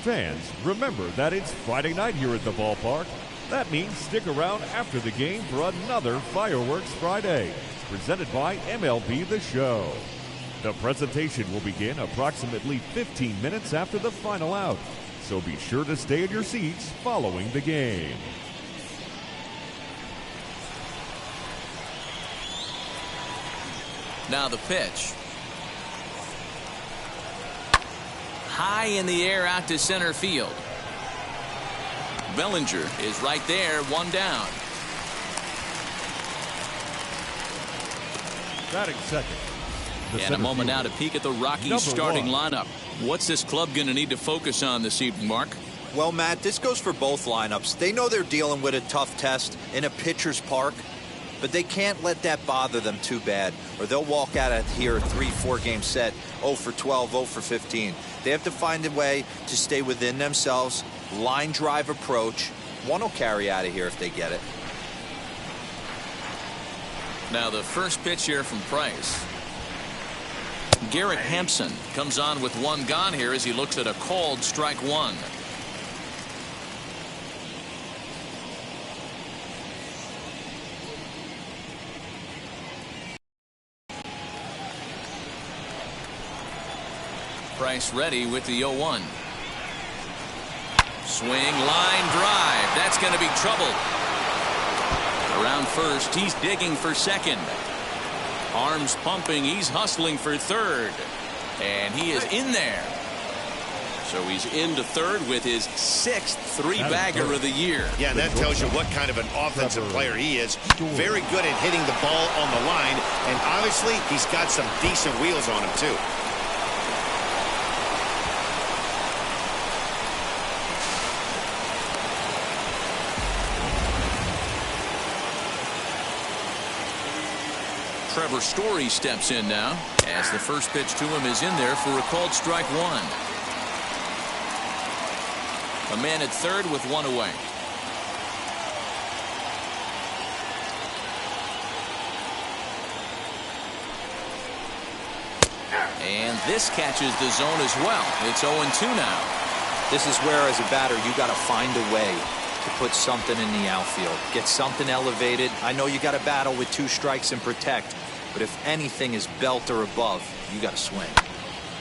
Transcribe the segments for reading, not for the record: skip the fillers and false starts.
Fans, remember that it's Friday night here at the ballpark. That means stick around after the game for another Fireworks Friday, presented by MLB The Show. The presentation will begin approximately 15 minutes after the final out, so be sure to stay in your seats following the game. Now the pitch. High in the air out to center field. Bellinger is right there, one down. Batting second. And a moment now to peek at the Rockies starting lineup. What's this club going to need to focus on this evening, Mark? Well, Matt, this goes for both lineups. They know they're dealing with a tough test in a pitcher's park, but they can't let that bother them too bad, or they'll walk out of here a 3-4 game set, 0 for 12, 0 for 15. They have to find a way to stay within themselves, line drive approach. One will carry out of here if they get it. Now the first pitch here from Price. Garrett Hampson comes on with one gone here as he looks at a called strike one. Price ready with the 0-1. Swing, line drive. That's going to be trouble. Around first, he's digging for second. Arms pumping, he's hustling for third. And he is in there. So he's into third with his 6th three-bagger of the year. Yeah, that tells you what kind of an offensive player he is. Very good at hitting the ball on the line. And obviously, he's got some decent wheels on him, too. Trevor Story steps in now as the first pitch to him is in there for a called strike one. A man at third with one away. And this catches the zone as well. It's 0-2 now. This is where, as a batter, you got to find a way to put something in the outfield, get something elevated. I know you got to battle with 2 strikes and protect, but if anything is belt or above, you got to swing.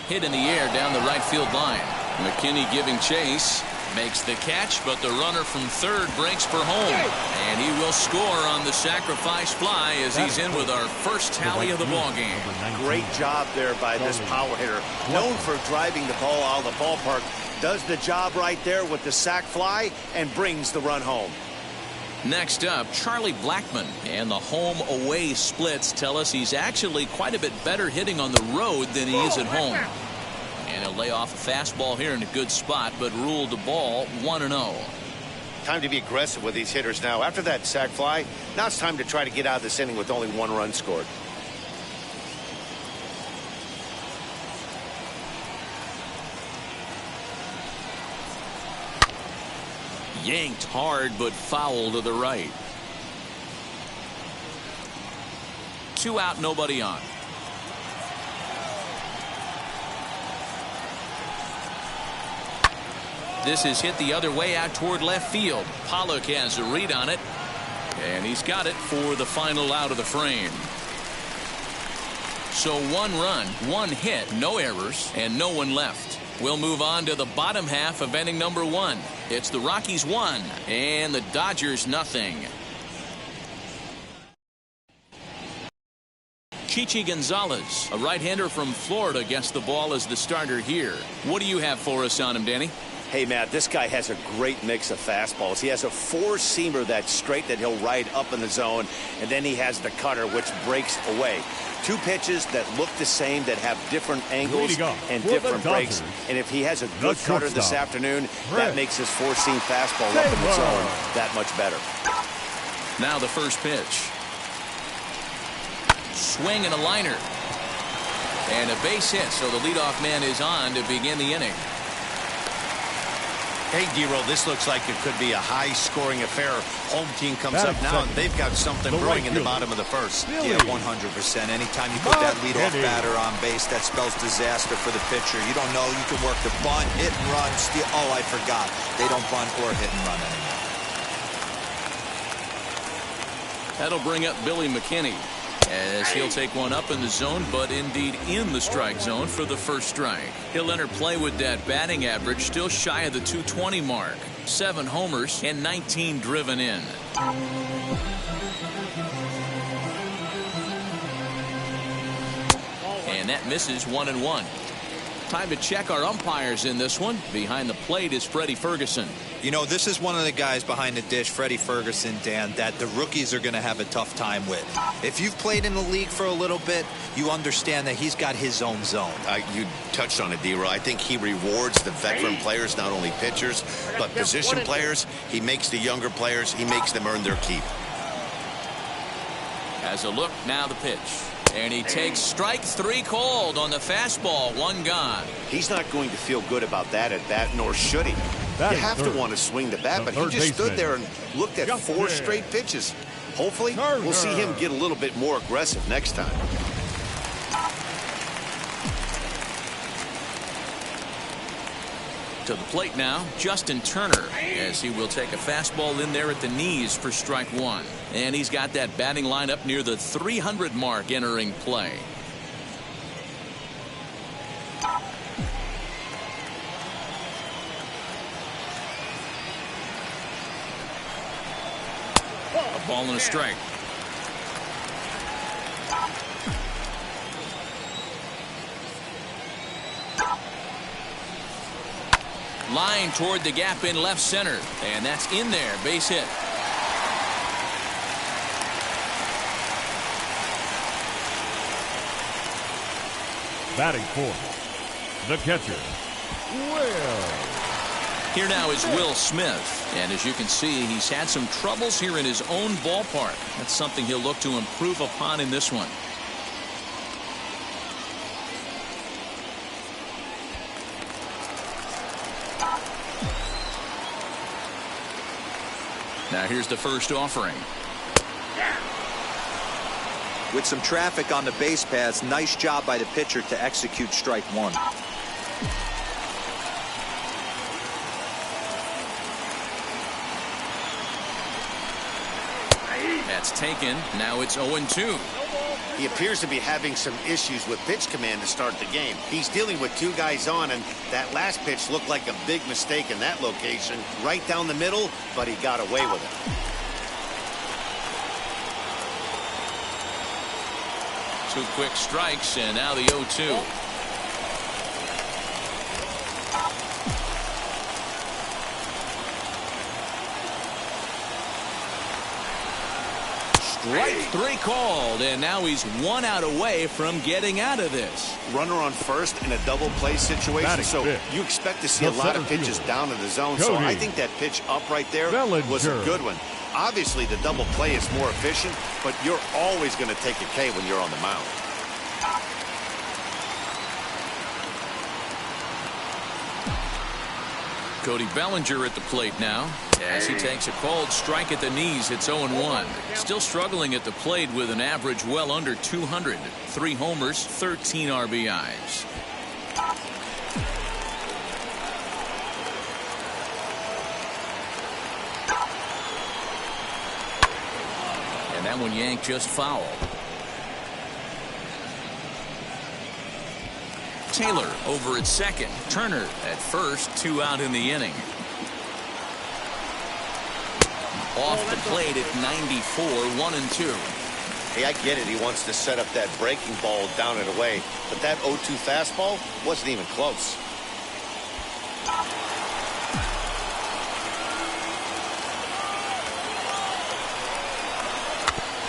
Hit in the air down the right field line. McKinney giving chase, makes the catch, but the runner from third breaks for home, and he will score on the sacrifice fly as he's in with our first tally of the ball game. Great job there by this power hitter, known for driving the ball out of the ballpark. Does the job right there with the sac fly and brings the run home. Next up, Charlie Blackmon, and the home-away splits tell us he's actually quite a bit better hitting on the road than he is at home. And he'll lay off a fastball here in a good spot, but ruled the ball 1-0. Time to be aggressive with these hitters now. After that sac fly, now it's time to try to get out of this inning with only 1 run scored. Yanked hard, but foul to the right. 2 out, nobody on. This is hit the other way out toward left field. Pollock has a read on it, and he's got it for the final out of the frame. So 1 run, 1 hit, no errors, and no one left. We'll move on to the bottom half of inning number 1. It's the Rockies 1 and the Dodgers nothing. Chichi Gonzalez, a right-hander from Florida, gets the ball as the starter here. What do you have for us on him, Danny? Hey, Matt, this guy has a great mix of fastballs. He has a 4-seamer that's straight that he'll ride up in the zone, and then he has the cutter, which breaks away. 2 pitches that look the same, that have different angles and different breaks. And if he has a good cutter this afternoon, that makes his 4-seam fastball up in the zone that much better. Now the first pitch. Swing and a liner. And a base hit, so the leadoff man is on to begin the inning. Hey, Dero, this looks like it could be a high-scoring affair. Home team comes up now, and they've got something brewing in the bottom of the first. Yeah, 100%. Anytime you put that leadoff batter on base, that spells disaster for the pitcher. You don't know. You can work the bunt, hit and run, steal. Oh, I forgot. They don't bunt or hit and run anymore. That'll bring up Billy McKinney, as he'll take one up in the zone, but indeed in the strike zone for the first strike. He'll enter play with that batting average still shy of the 220 mark. 7 homers and 19 driven in. And that misses 1-1. Time to check our umpires in this one. Behind the plate is Freddie Ferguson. You know, this is one of the guys behind the dish, Freddie Ferguson, Dan, that the rookies are going to have a tough time with. If you've played in the league for a little bit, you understand that he's got his own zone. You touched on it, D-Roy. I think he rewards the veteran players, not only pitchers, but position players. He makes the younger players, he makes them earn their keep. As a look, now the pitch. And he takes strike 3 called on the fastball. 1 gone. He's not going to feel good about that at bat, nor should he. You have to want to swing the bat, but he just stood there and looked at 4 straight pitches. Hopefully, we'll see him get a little bit more aggressive next time. To the plate now, Justin Turner, as he will take a fastball in there at the knees for strike 1. And he's got that batting line up near the 300 mark entering play. A ball and a strike. Line toward the gap in left center, and that's in there. Base hit. Batting fourth, the catcher, Will. Here now is Will Smith, and as you can see, he's had some troubles here in his own ballpark. That's something he'll look to improve upon in this one. Now here's the first offering. With some traffic on the base paths, nice job by the pitcher to execute strike 1. That's taken. Now it's 0-2. He appears to be having some issues with pitch command to start the game. He's dealing with 2 guys on, and that last pitch looked like a big mistake in that location. Right down the middle, but he got away with it. 2 quick strikes, and now the 0-2. Strike 3 called, and now he's 1 out away from getting out of this. Runner on first in a double play situation, so you expect to see a lot of pitches down in the zone. So I think that pitch up right there was a good one. Obviously, the double play is more efficient, but you're always going to take a K when you're on the mound. Cody Bellinger at the plate now, as he takes a called strike at the knees. It's 0-1. Still struggling at the plate with an average well under 200. 3 homers, 13 RBIs. And that one yanked just foul. Taylor over at second. Turner at first. 2 out in the inning. Off the plate at 94, 1-2. Hey, I get it. He wants to set up that breaking ball down and away, but that 0-2 fastball wasn't even close.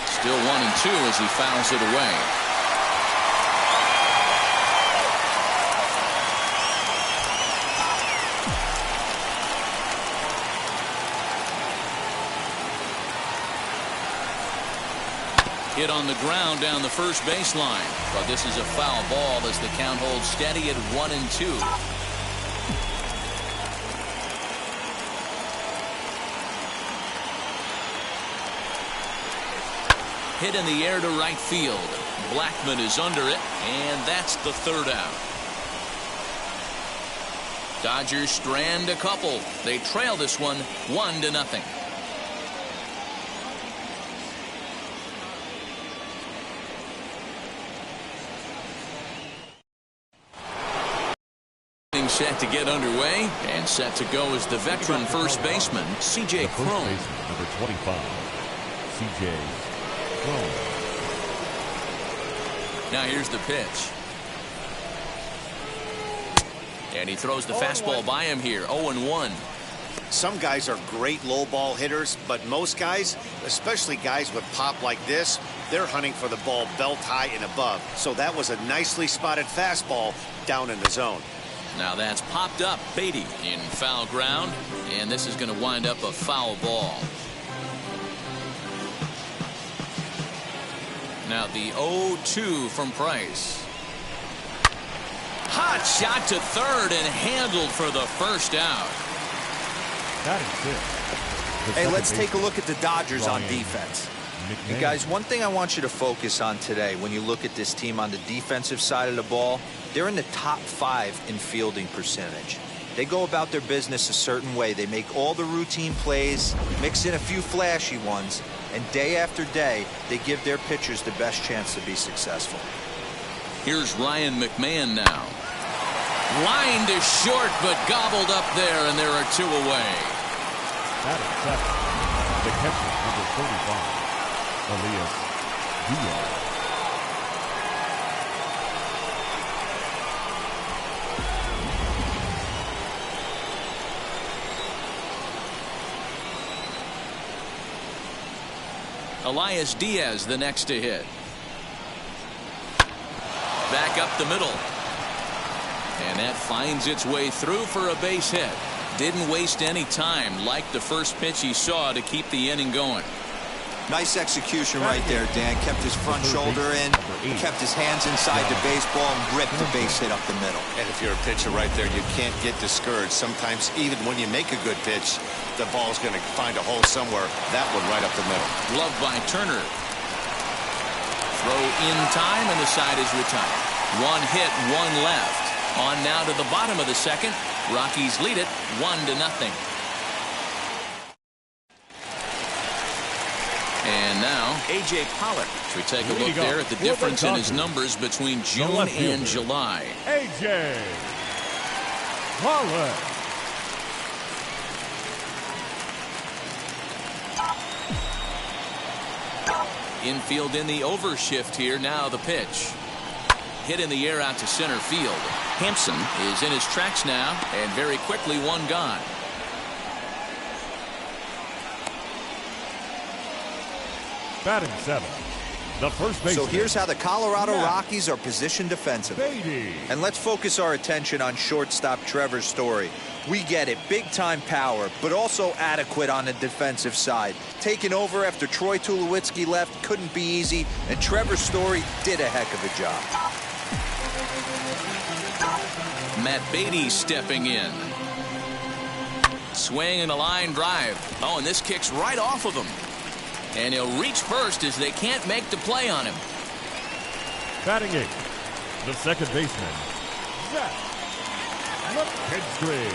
Still 1-2 as he fouls it away. Hit on the ground down the first baseline, but this is a foul ball as the count holds steady at 1-2. Hit in the air to right field. Blackman is under it, and that's the third out. Dodgers strand a couple. They trail this one 1-0. Set to get underway, and set to go is the veteran first baseman, C.J. Cron. Number 25, C.J. Cron. Now here's the pitch. And he throws the fastball by him here, 0-1. Some guys are great low ball hitters, but most guys, especially guys with pop like this, they're hunting for the ball belt high and above. So that was a nicely spotted fastball down in the zone. Now that's popped up. Beatty in foul ground, and this is going to wind up a foul ball. Now the 0-2 from Price. Hot shot to third and handled for the first out. That is it. Hey, let's take a look at the Dodgers on defense. You guys, one thing I want you to focus on today when you look at this team on the defensive side of the ball, they're in the top 5 in fielding percentage. They go about their business a certain way. They make all the routine plays, mix in a few flashy ones, and day after day, they give their pitchers the best chance to be successful. Here's Ryan McMahon now. Line to short, but gobbled up there, and there are 2 away. That is second. The catcher, number 35, Elias Diaz. Elias Diaz the next to hit. Back up the middle. And that finds its way through for a base hit. Didn't waste any time, like the first pitch he saw, to keep the inning going. Nice execution right there, Dan. Kept his front shoulder in, kept his hands inside the baseball, and ripped the base hit up the middle. And if you're a pitcher right there, you can't get discouraged. Sometimes even when you make a good pitch, the ball's going to find a hole somewhere. That one right up the middle. Gloved by Turner. Throw in time, and the side is retired. 1 hit, 1 left. On now to the bottom of the second. Rockies lead it 1-0. And now A.J. Pollock. We take a look there at the difference in his numbers between June and July. A.J. Pollock. Infield in the overshift here. Now the pitch. Hit in the air out to center field. Hampson is in his tracks now, and very quickly 1 gone. Batting 7. The first baseman. So here's how the Colorado Rockies are positioned defensively. Beatty. And let's focus our attention on shortstop Trevor Story. We get it, big-time power, but also adequate on the defensive side. Taking over after Troy Tulowitzki left couldn't be easy, and Trevor Story did a heck of a job. Matt Beatty stepping in. Swing and a line drive. Oh, and this kicks right off of him. And he'll reach first as they can't make the play on him. Batting 8. The second baseman, Zach McKinstry.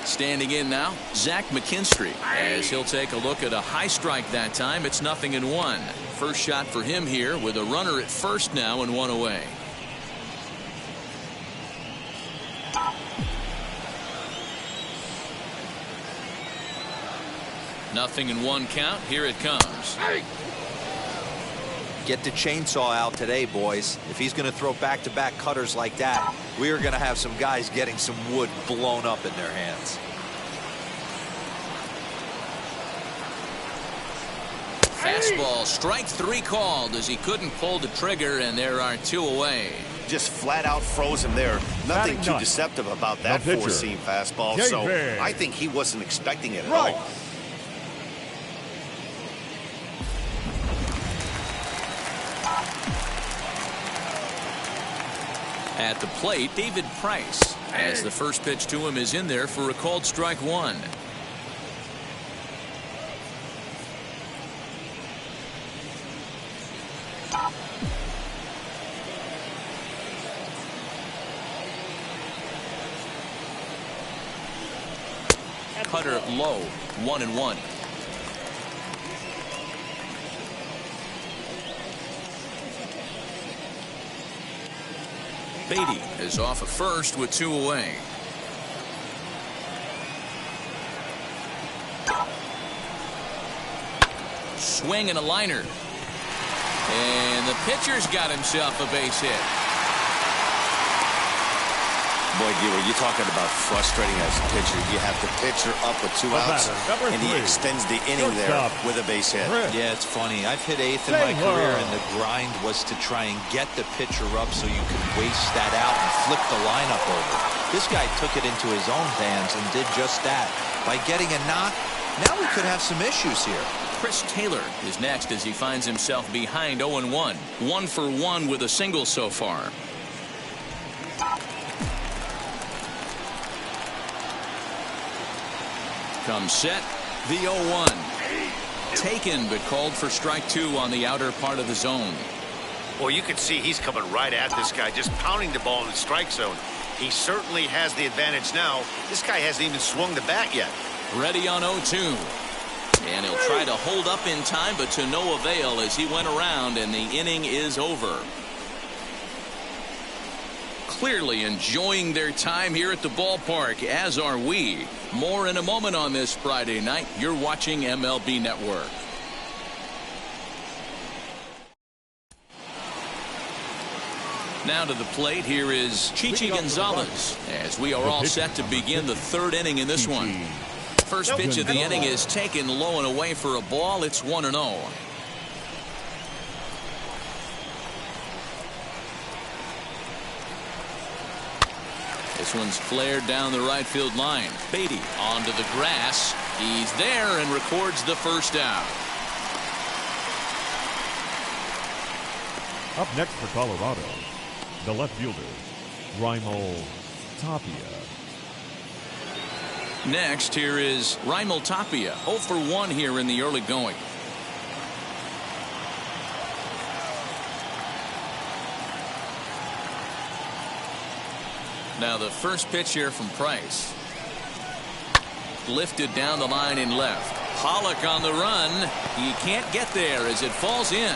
Standing in now, Zach McKinstry, as he'll take a look at a high strike that time. It's 0-1. First shot for him here with a runner at first now and 1 away. Nothing in 1 count. Here it comes. Get the chainsaw out today, boys. If he's going to throw back-to-back cutters like that, we are going to have some guys getting some wood blown up in their hands. Fastball, strike 3 called as he couldn't pull the trigger, and there are 2 away. Just flat out froze him there. Nothing too deceptive about that 4-seam fastball. So I think he wasn't expecting it at all. At the plate, David Price, as the first pitch to him is in there for a called strike 1. cutter low. 1-1. Beatty is off at first with 2 away. Swing and a liner. And the pitcher's got himself a base hit. Boy, Guido, you're talking about frustrating as a pitcher. You have the pitcher up with 2 outs, and he extends the inning there with a base hit. Yeah, it's funny. I've hit 8th in my career, and the grind was to try and get the pitcher up so you could waste that out and flip the lineup over. This guy took it into his own hands and did just that. By getting a knock, now we could have some issues here. Chris Taylor is next as he finds himself behind 0-1. 1 for 1 with a single so far. Comes set, the 0-1. Taken, but called for strike 2 on the outer part of the zone. Well, you can see he's coming right at this guy, just pounding the ball in the strike zone. He certainly has the advantage now. This guy hasn't even swung the bat yet. Ready on 0-2. And he'll try to hold up in time, but to no avail as he went around, and the inning is over. Clearly enjoying their time here at the ballpark, as are we. More in a moment on this Friday night. You're watching MLB Network. Now to the plate, here is Chichi Gonzalez, as we are all set to begin the 3rd inning in this one. First pitch of the inning is taken low and away for a ball. It's 1-0. This one's flared down the right field line. Beatty onto the grass. He's there and records the first out. Up next for Colorado, the left fielder, Raimel Tapia. Next, here is Raimel Tapia, 0 for 1 here in the early going. Now the first pitch here from Price. Lifted down the line in left. Pollock on the run. He can't get there as it falls in.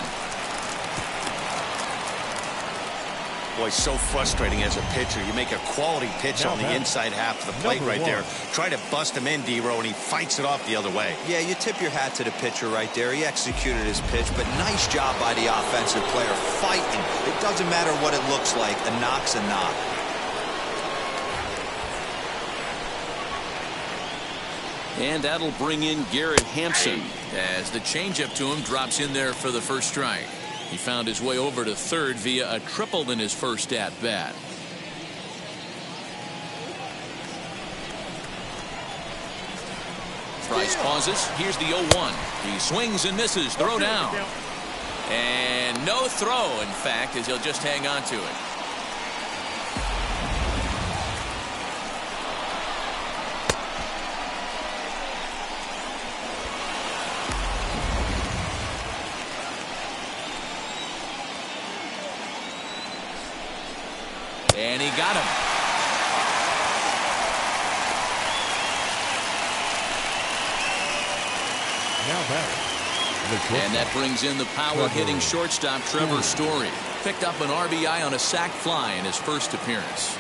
Boy, so frustrating as a pitcher. You make a quality pitch on the inside half of the plate right there. Try to bust him in, D-Row, and he fights it off the other way. Yeah, you tip your hat to the pitcher right there. He executed his pitch, but nice job by the offensive player fighting. It doesn't matter what it looks like. A knock's a knock. And that'll bring in Garrett Hampson as the changeup to him drops in there for the first strike. He found his way over to 3rd via a triple in his first at-bat. Price pauses. Here's the 0-1. He swings and misses. Throw down. And no throw, in fact, as he'll just hang on to it. And he got him. Now back. And that brings in the power-hitting shortstop Trevor Story. Picked up an RBI on a sac fly in his first appearance.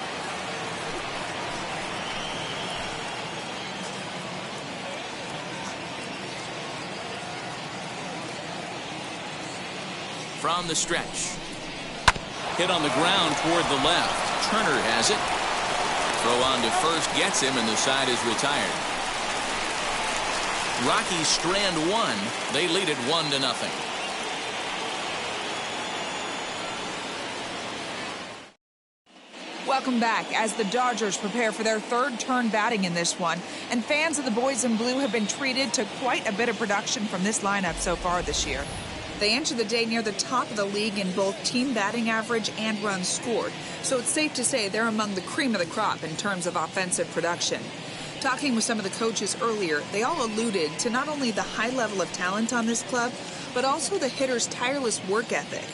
From the stretch. Hit on the ground toward the left. Turner has it. Throw on to first gets him, and the side is retired. Rockies strand 1. They lead it 1-0. Welcome back as the Dodgers prepare for their 3rd turn batting in this one. And fans of the boys in blue have been treated to quite a bit of production from this lineup so far this year. They enter the day near the top of the league in both team batting average and runs scored, so it's safe to say they're among the cream of the crop in terms of offensive production. Talking with some of the coaches earlier, they all alluded to not only the high level of talent on this club, but also the hitters' tireless work ethic.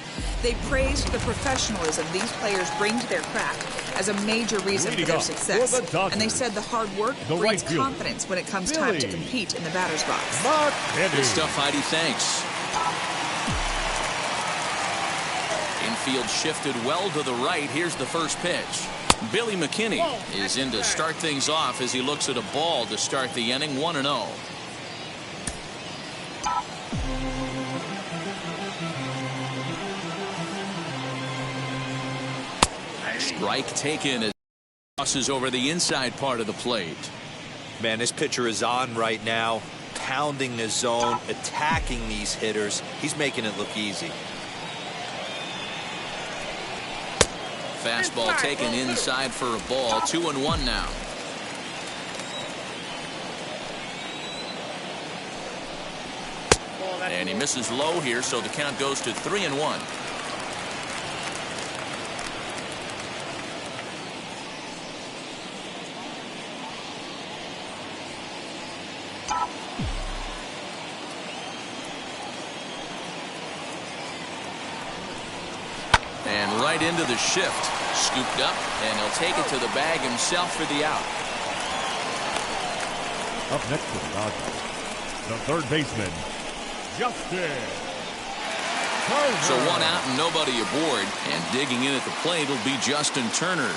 They praised the professionalism these players bring to their craft as a major reason for their success. And they said the hard work brings confidence when it comes time to compete in the batter's box. Good stuff, Heidi. Thanks. Infield shifted well to the right. Here's the first pitch. Billy McKinney is in to start things off as he looks at a ball to start the inning. 1-0. Strike taken as crosses over the inside part of the plate. Man, this pitcher is on right now, pounding the zone, attacking these hitters. He's making it look easy. Fastball taken inside for a ball. 2-1 now. And he misses low here, so the count goes to 3-1. And right into the shift. Scooped up, and he'll take it to the bag himself for the out. Up next for the Dodgers, the third baseman, Justin. So one out and nobody aboard. And digging in at the plate will be Justin Turner.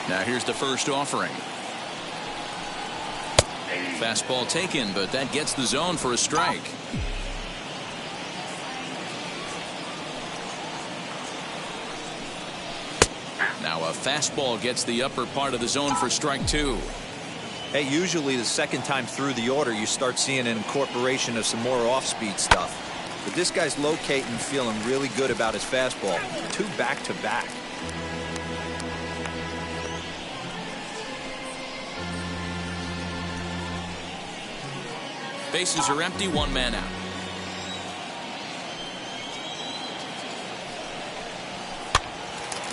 Now here's the first offering. Fastball taken, but that gets the zone for a strike. Now a fastball gets the upper part of the zone for strike 2. Hey, usually the second time through the order you start seeing an incorporation of some more off-speed stuff. But this guy's locating, feeling really good about his fastball. 2 back-to-back. Bases are empty, 1 man out.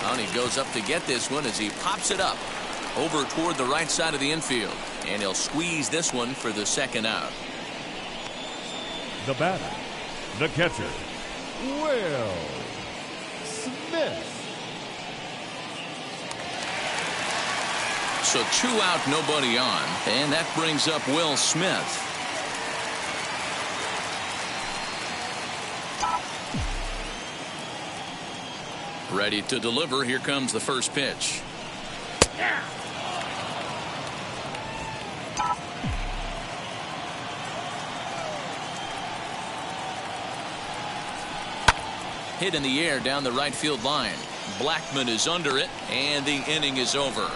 And he goes up to get this one as he pops it up over toward the right side of the infield. And he'll squeeze this one for the second out. The batter, the catcher, Will Smith. So 2 out, nobody on. And that brings up Will Smith. Ready to deliver. Here comes the first pitch. Hit in the air down the right field line. Blackman is under it, and the inning is over.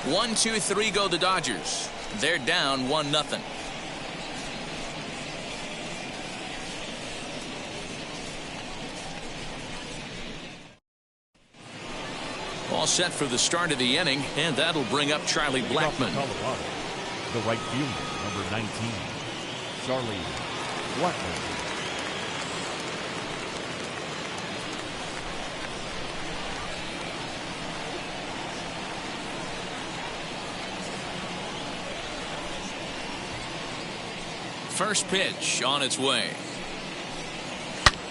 1, 2, 3 go the Dodgers. They're down 1-0. All set for the start of the inning, and that'll bring up Charlie Blackman. Colorado, the right fielder, number 19, Charlie Blackman. First pitch on its way.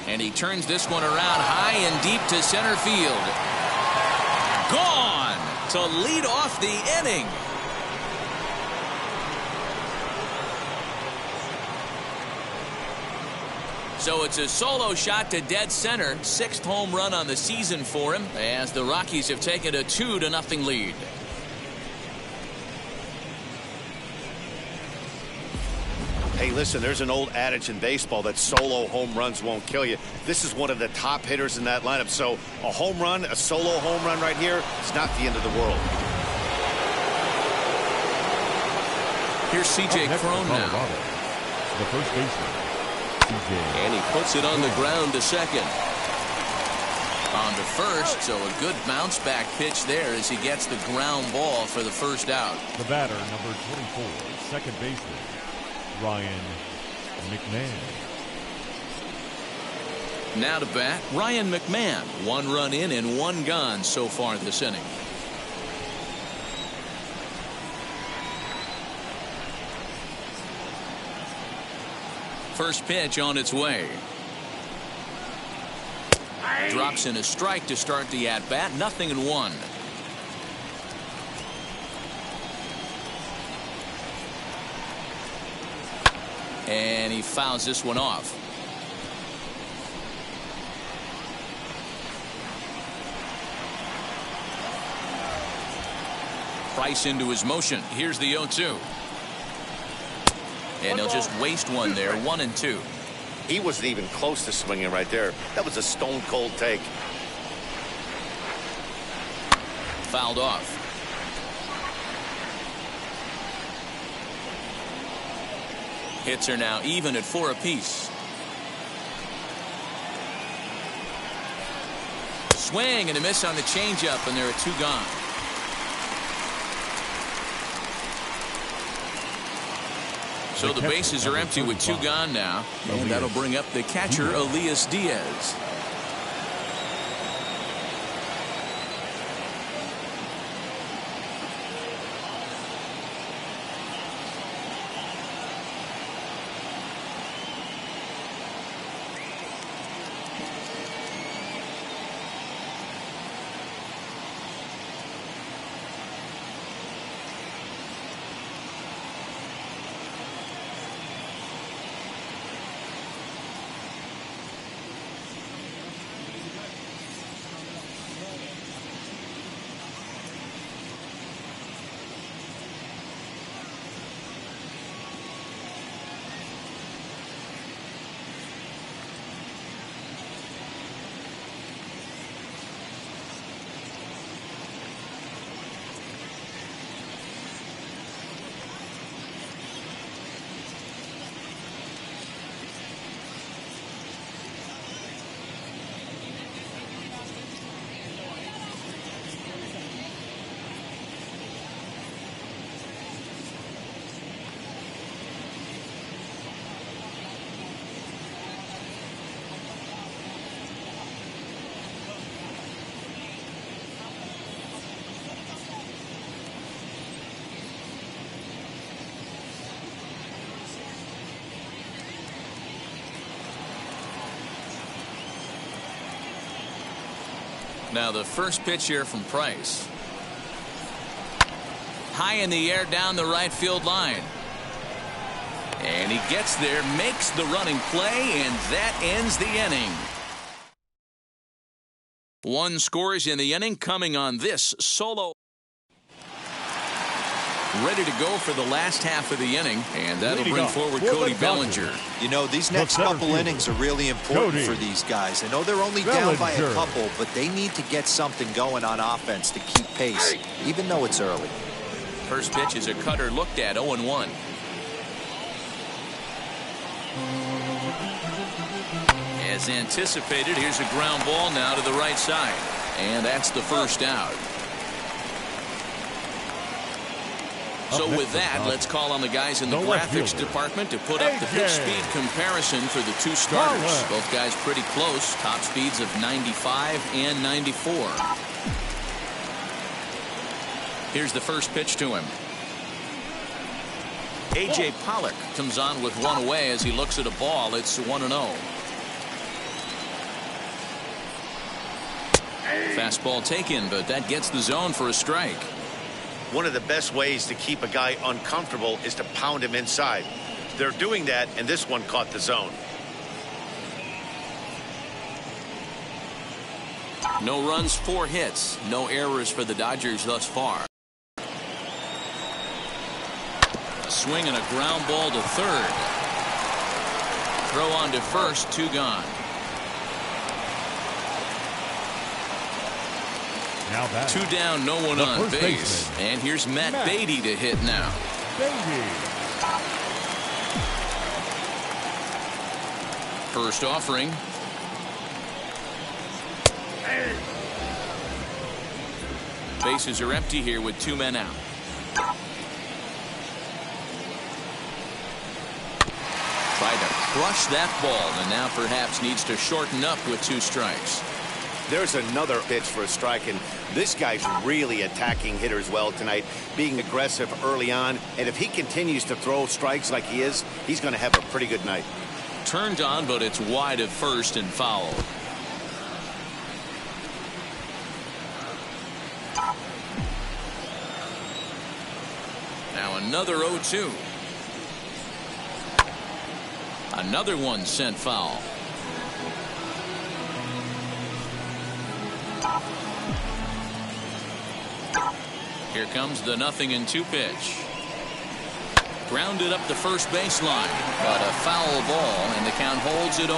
And he turns this one around high and deep to center field. Gone to lead off the inning. So it's a solo shot to dead center. 6th home run on the season for him as the Rockies have taken a 2-0 lead. Hey, listen, there's an old adage in baseball that solo home runs won't kill you. This is one of the top hitters in that lineup. So a home run, a solo home run right here, it's not the end of the world. Here's C.J. Cron now. The first baseman, C.J. And he puts it on the ground to second. On to first, so a good bounce back pitch there as he gets the ground ball for the first out. The batter, number 24, second baseman, Ryan McMahon. Now to bat, Ryan McMahon. 1 run in and 1 gone so far this inning. First pitch on its way. Drops in a strike to start the at-bat. 0-1. And he fouls this one off. Price into his motion. Here's the 0-2. And they'll just waste one there. 1-2. He wasn't even close to swinging right there. That was a stone cold take. Fouled off. Hits are now even at 4 apiece. Swing and a miss on the changeup, and there are 2 gone. So the bases are empty with 2 gone now, and that'll bring up the catcher, Elias Diaz. Now the first pitch here from Price. High in the air down the right field line. And he gets there, makes the running play, and that ends the inning. 1 scores in the inning coming on this solo. Ready to go for the last half of the inning, and that'll bring forward Cody Bellinger. You know, these next couple innings are really important for these guys. I know they're only down by a couple, but they need to get something going on offense to keep pace, even though it's early. First pitch is a cutter looked at. 0-1. As anticipated, here's a ground ball now to the right side, and that's the first out. So with that, let's call on the guys in the graphics department to put up the pitch speed comparison for the 2 starters. Both guys pretty close. Top speeds of 95 and 94. Here's the first pitch to him. A.J. Pollock comes on with 1 away as he looks at a ball. It's 1-0. Fastball taken, but that gets the zone for a strike. One of the best ways to keep a guy uncomfortable is to pound him inside. They're doing that, and this one caught the zone. No runs, 4 hits. No errors for the Dodgers thus far. A swing and a ground ball to third. Throw on to first, 2 gone. Now back. 2 down, no one on base. And here's Matt Beatty to hit now. First offering. Bases are empty here with 2 men out. Tried to crush that ball, and now perhaps needs to shorten up with 2 strikes. There's another pitch for a strike, and this guy's really attacking hitters well tonight, being aggressive early on. And if he continues to throw strikes like he is, he's going to have a pretty good night. turned on, but it's wide at first and foul. Now another 0-2. Another one sent foul. Here comes the 0-2 pitch. Grounded up the first baseline, but a foul ball, and the count holds at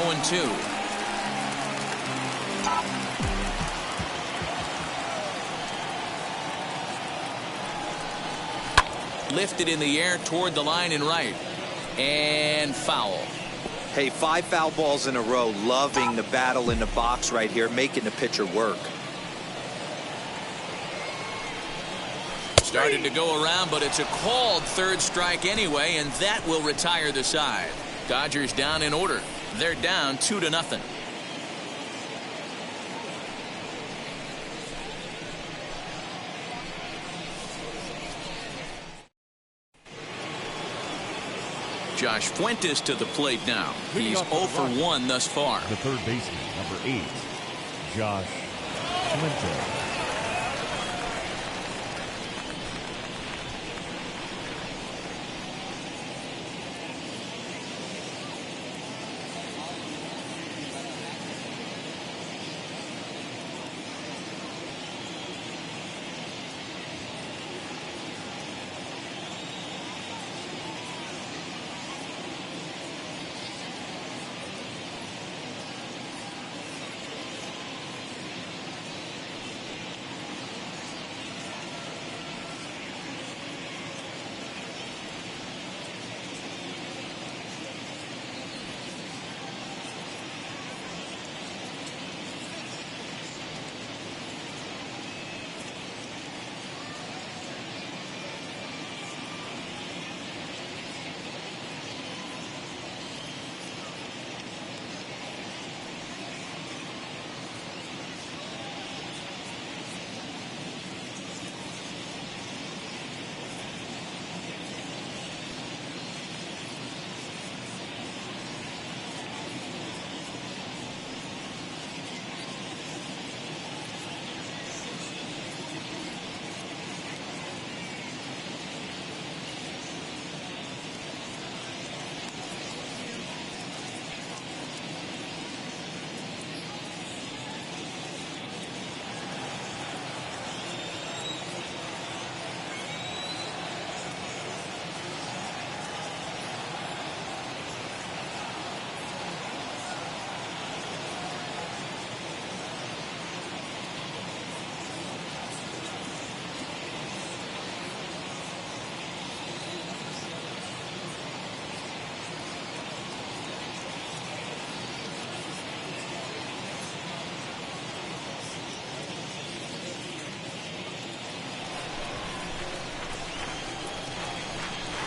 0-2. Lifted in the air toward the line and right, and foul. Hey, 5 foul balls in a row. Loving the battle in the box right here, making the pitcher work. Started to go around, but it's a called third strike anyway, and that will retire the side. Dodgers down in order. They're down 2-0. Josh Fuentes to the plate now. He's 0 for 1 thus far. The third baseman, number 8, Josh Fuentes.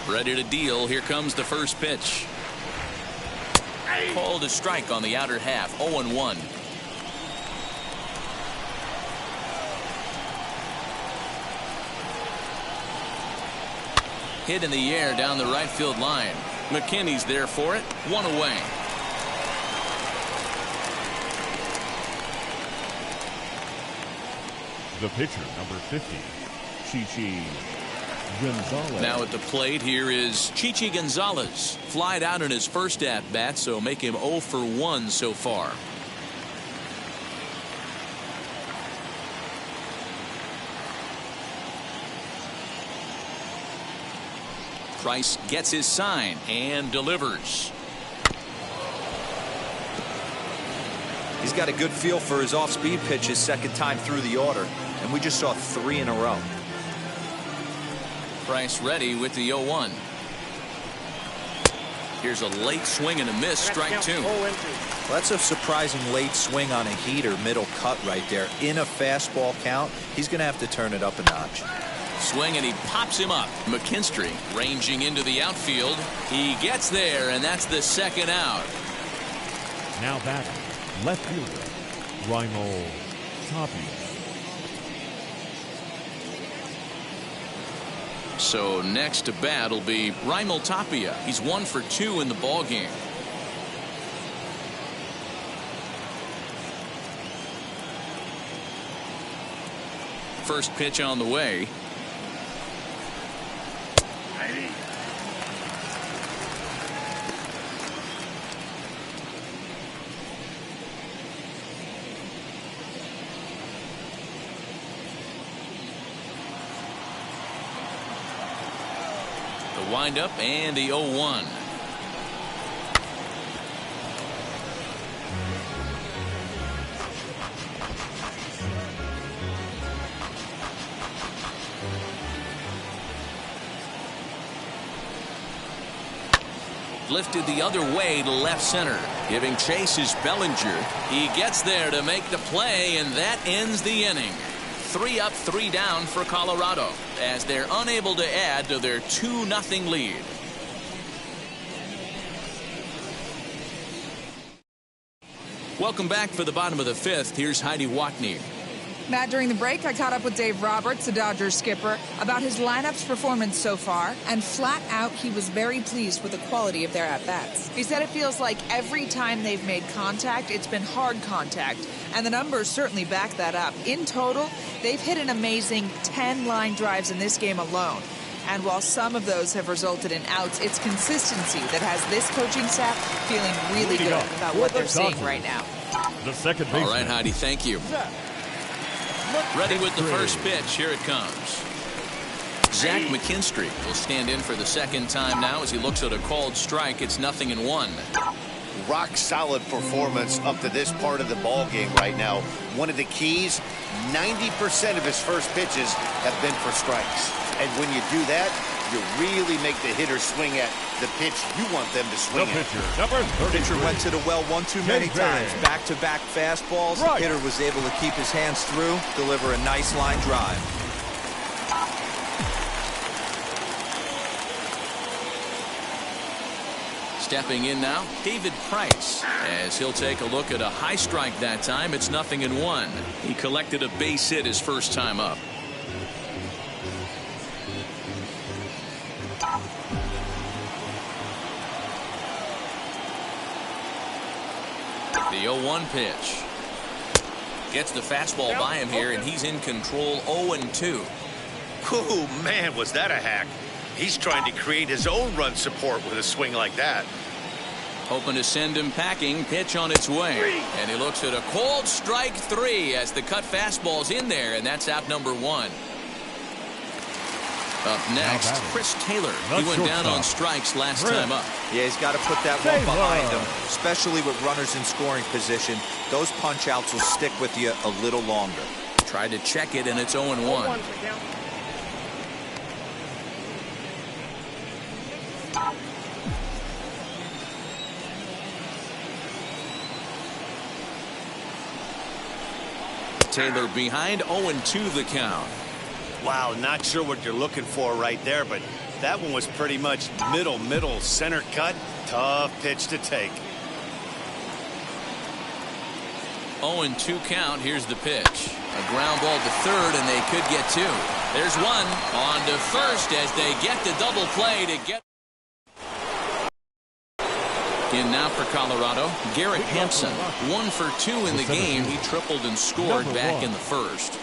Ready to deal. Here comes the first pitch. Called a strike on the outer half. 0-1. Hit in the air down the right field line. McKinney's there for it. 1 away. The pitcher, number 50, Chichi Gonzalez. Now at the plate, here is Chichi Gonzalez. Flied out in his first at-bat, so make him 0 for 1 so far. Price gets his sign and delivers. He's got a good feel for his off-speed pitches second time through the order, and we just saw 3 in a row. Price ready with the 0-1. Here's a late swing and a miss. Strike 2. Well, that's a surprising late swing on a heater, middle cut right there. In a fastball count, he's going to have to turn it up a notch. Swing and he pops him up. McKinstry ranging into the outfield. He gets there, and that's the second out. Now batting, left fielder, Raimel Tapia. So next to bat will be Raimel Tapia. He's 1 for 2 in the ball game. First pitch on the way. The windup and the 0-1. Lifted the other way to left center. Giving chase is Bellinger. He gets there to make the play, and that ends the inning. 3 up, 3 down for Colorado as they're unable to add to their 2-0 lead. Welcome back for the bottom of the 5th. Here's Heidi Watney. Matt, during the break, I caught up with Dave Roberts, the Dodgers skipper, about his lineup's performance so far, and flat out, he was very pleased with the quality of their at-bats. He said it feels like every time they've made contact, it's been hard contact, and the numbers certainly back that up. In total, they've hit an amazing 10 line drives in this game alone. And while some of those have resulted in outs, it's consistency that has this coaching staff feeling really good about what they're seeing right now. The second baseman. All right, Heidi, thank you. Ready with the first pitch. Here it comes. Zach McKinstry will stand in for the second time now as he looks at a called strike. It's 0-1. Rock solid performance up to this part of the ball game right now. One of the keys, 90% of his first pitches have been for strikes. And when you do that, you really make the hitter swing at the pitch you want them to swing The at. pitcher, number 33. Pitcher went to the well one too many times. Back-to-back fastballs. Right. Hitter was able to keep his hands through, deliver a nice line drive. Stepping in now, David Price, as he'll take a look at a high strike that time. It's 0-1. He collected a base hit his first time up. The 0-1 pitch. Gets the fastball by him here, and he's in control. 0-2. Oh, man, was that a hack. He's trying to create his own run support with a swing like that. Hoping to send him packing. Pitch on its way. And he looks at a cold strike 3 as the cut fastball's in there, and that's out number 1. Up next, Chris Taylor. He went down on strikes last time up. Yeah, he's got to put that one behind him, especially with runners in scoring position. Those punch-outs will stick with you a little longer. Tried to check it, and it's 0-1. Taylor behind. 0-2 the count. Wow, not sure what you're looking for right there, but that one was pretty much middle, center cut. Tough pitch to take. 0-2 count. Here's the pitch. A ground ball to third, and they could get 2. There's one on to first as they get the double play to get. In now for Colorado, Garrett Hampson. 1 for 2 in the game. He tripled and scored back in the first.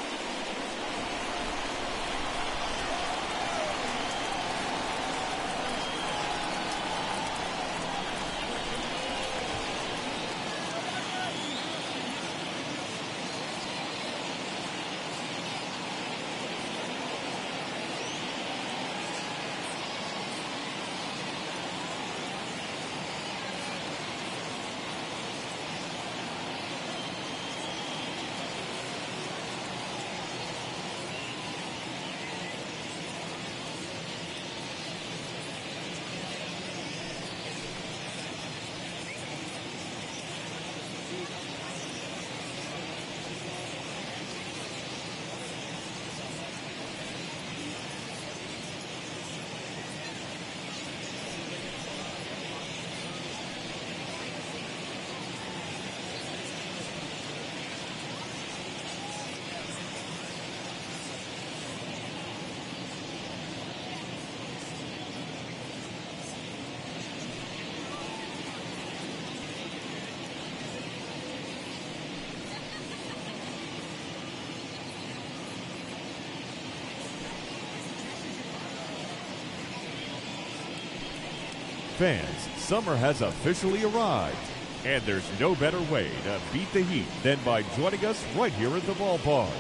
Fans, summer has officially arrived, and there's no better way to beat the heat than by joining us right here at the ballpark.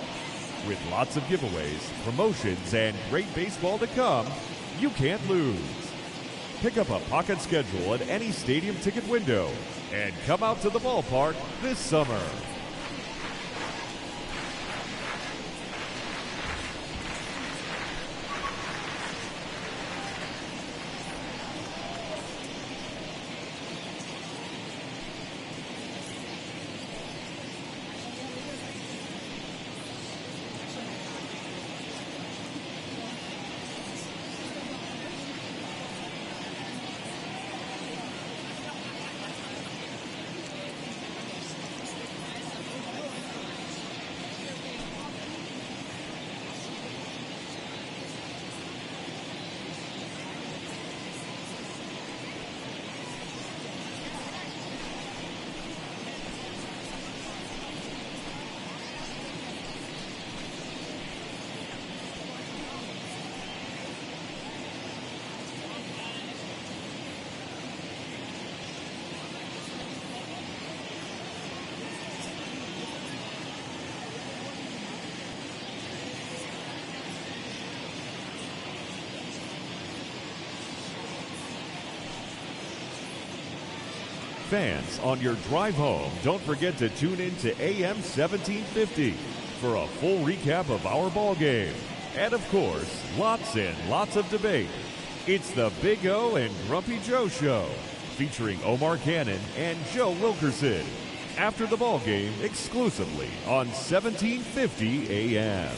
With lots of giveaways, promotions, and great baseball to come, you can't lose. Pick up a pocket schedule at any stadium ticket window and come out to the ballpark this summer. Fans, on your drive home, don't forget to tune in to AM 1750 for a full recap of our ball game. And of course, lots and lots of debate. It's the Big O and Grumpy Joe Show, featuring Omar Cannon and Joe Wilkerson. After the ball game, exclusively on 1750 AM.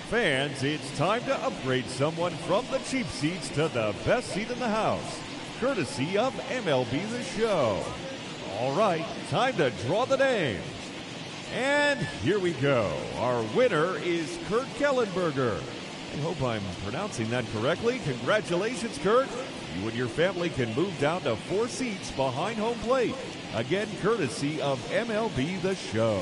Fans, it's time to upgrade someone from the cheap seats to the best seat in the house, courtesy of MLB The Show. All right, time to draw the names. And here we go. Our winner is Kurt Kellenberger. I hope I'm pronouncing that correctly. Congratulations, Kurt. You and your family can move down to 4 seats behind home plate. Again, courtesy of MLB The Show.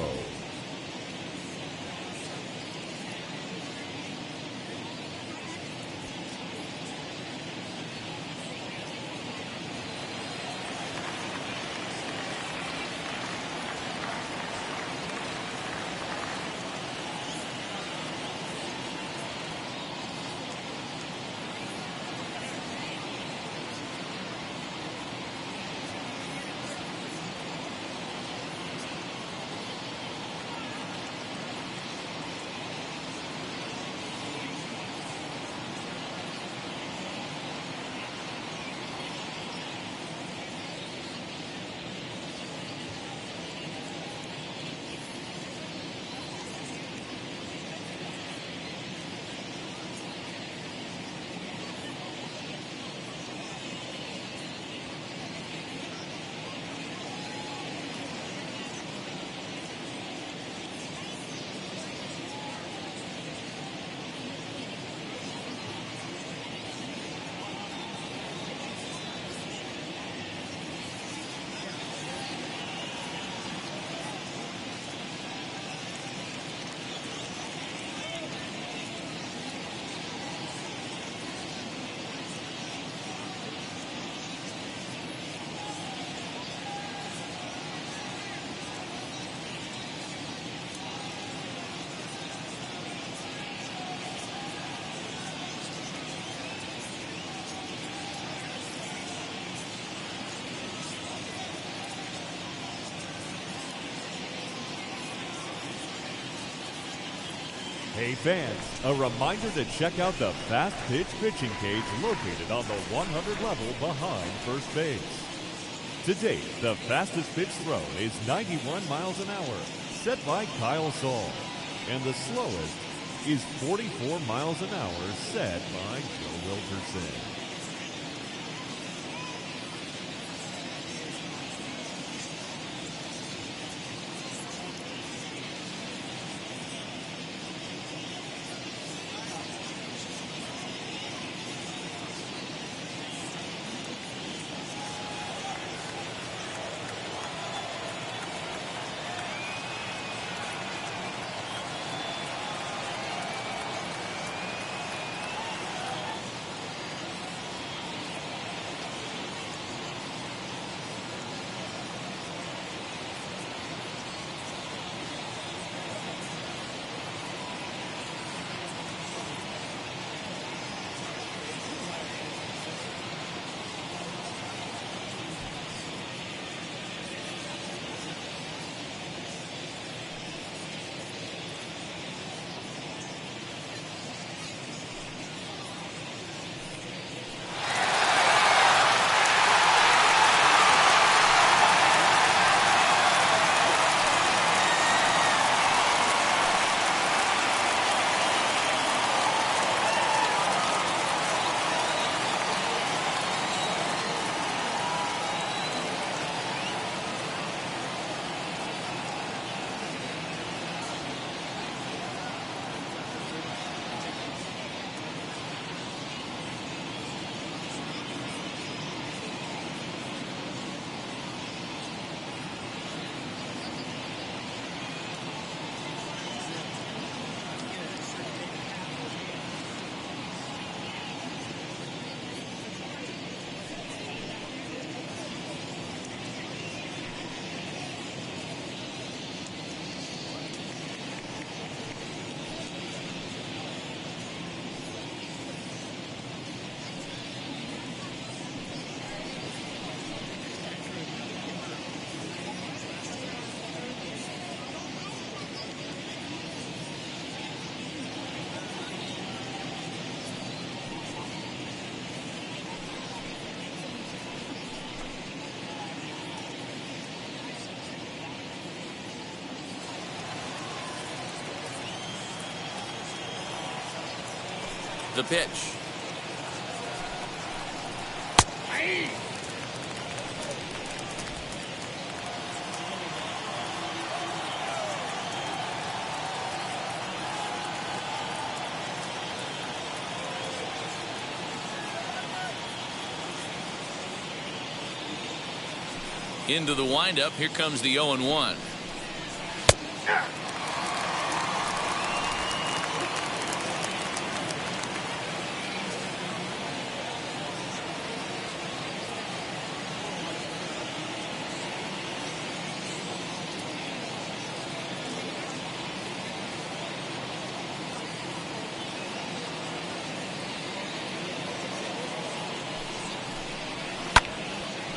Hey fans, a reminder to check out the Fast Pitch pitching cage located on the 100 level behind first base. To date, the fastest pitch thrown is 91 miles an hour, set by Kyle Saul, and the slowest is 44 miles an hour, set by Joe Wilkerson. The pitch. Into the windup. Here comes the 0-1.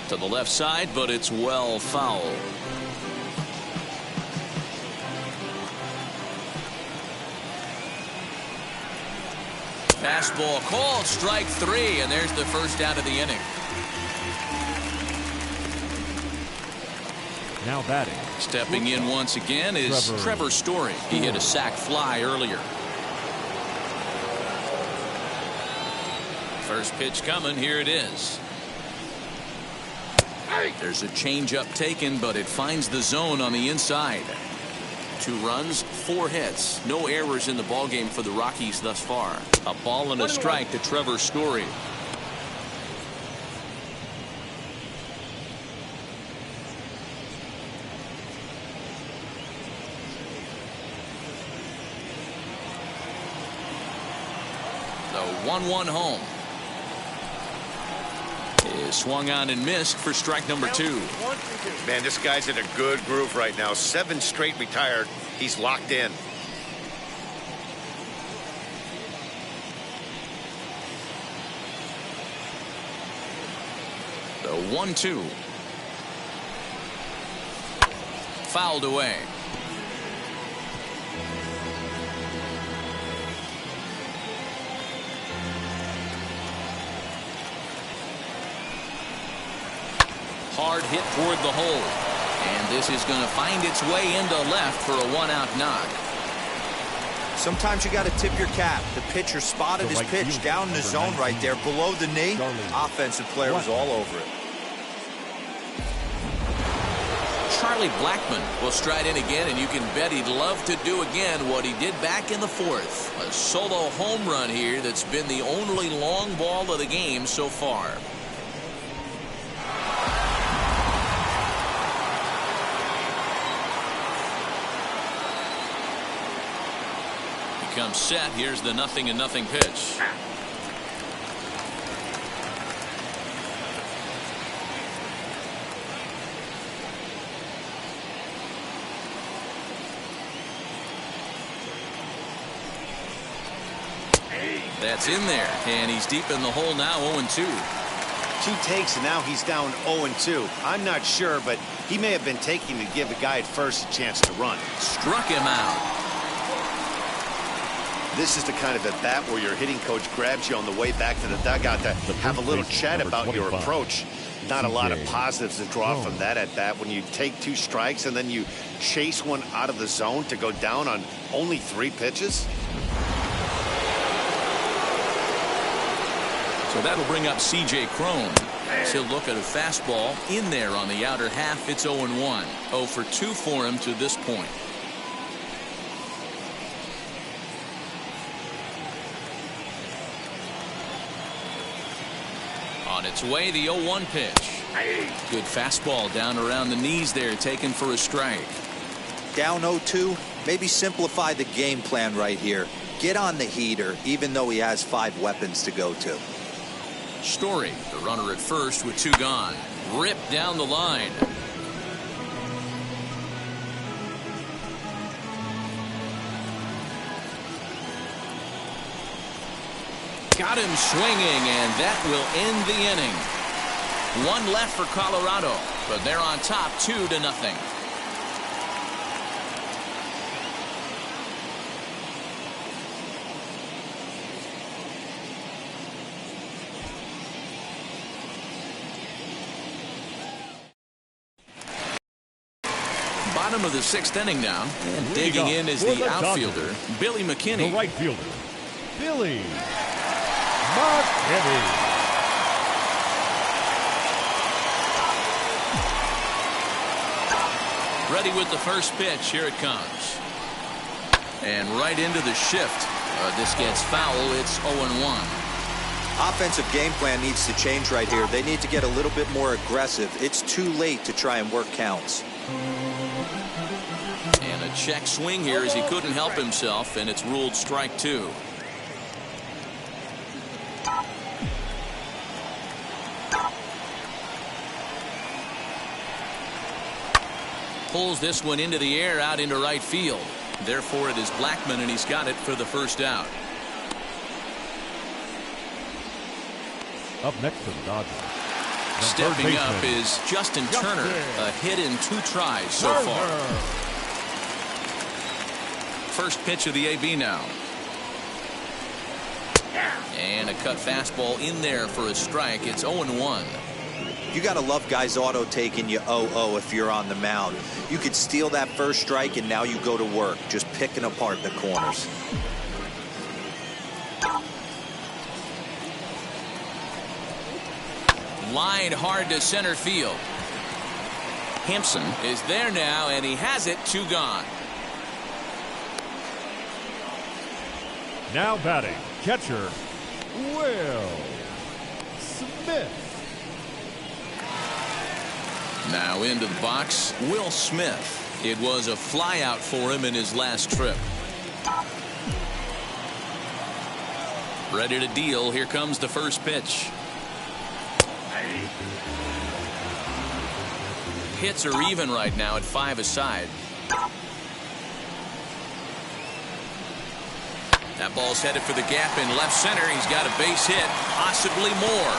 To the left side, but it's well fouled. Fastball called, strike three, and there's the first out of the inning. Now batting. Stepping in once again is Trevor Story. He hit a sac fly earlier. First pitch coming. Here it is. There's a changeup taken, but it finds the zone on the inside. 2 runs, 4 hits, no errors in the ballgame for the Rockies thus far. A ball and a strike to Trevor Story. The 1-1 home. Is swung on and missed for strike number 2. Man, this guy's in a good groove right now. 7 straight retired. He's locked in. The 1-2. Fouled away. hard hit toward the hole. And this is going to find its way into left for a one-out knock. Sometimes you got to tip your cap. The pitcher spotted his pitch down in the zone right there below the knee. Offensive player was all over it. Charlie Blackmon will stride in again, and you can bet he'd love to do again what he did back in the fourth. A solo home run here that's been the only long ball of the game so far. He comes set. Here's the 0-0 pitch. That's in there, and he's deep in the hole now, 0-2. 2 takes, and now he's down 0-2. I'm not sure, but he may have been taking to give the guy at first a chance to run. Struck him out. This is the kind of at-bat where your hitting coach grabs you on the way back to the dugout to have a little chat about your approach. Not a lot of positives to draw from that at-bat when you take 2 strikes and then you chase one out of the zone to go down on only 3 pitches. So that'll bring up C.J. Cron. He'll look at a fastball in there on the outer half. It's 0-1. 0 for 2 for him to this point. On its way, the 0-1 pitch. Good fastball down around the knees there, taken for a strike. Down 0-2, maybe simplify the game plan right here. Get on the heater, even though he has 5 weapons to go to. Story, the runner at first with 2 gone. Ripped down the line. Got him swinging, and that will end the inning. 1 left for Colorado, but they're on top 2-0. Bottom of the 6th inning now, and digging in is the outfielder, Billy McKinney. The right fielder, Billy McKinney. Ready with the first pitch. Here it comes. And right into the shift. This gets foul. It's 0-1. Offensive game plan needs to change right here. They need to get a little bit more aggressive. It's too late to try and work counts. And a check swing here as he couldn't help himself, and it's ruled strike 2. Pulls this one into the air out into right field. Therefore, it is Blackmon, and he's got it for the first out. Up next for the Dodgers. Stepping up is Justin Turner. A hit in 2 tries so far. First pitch of the AB now. And a cut fastball in there for a strike. It's 0-1. You got to love guys auto taking you 0-0 if you're on the mound. You could steal that first strike, and now you go to work, just picking apart the corners. Line hard to center field. Hampson is there now, and he has it. 2 gone. Now batting, catcher, Will Smith. Now into the box, Will Smith. It was a flyout for him in his last trip. Ready to deal. Here comes the first pitch. Hits are even right now at 5 aside. That ball's headed for the gap in left center. He's got a base hit, possibly more.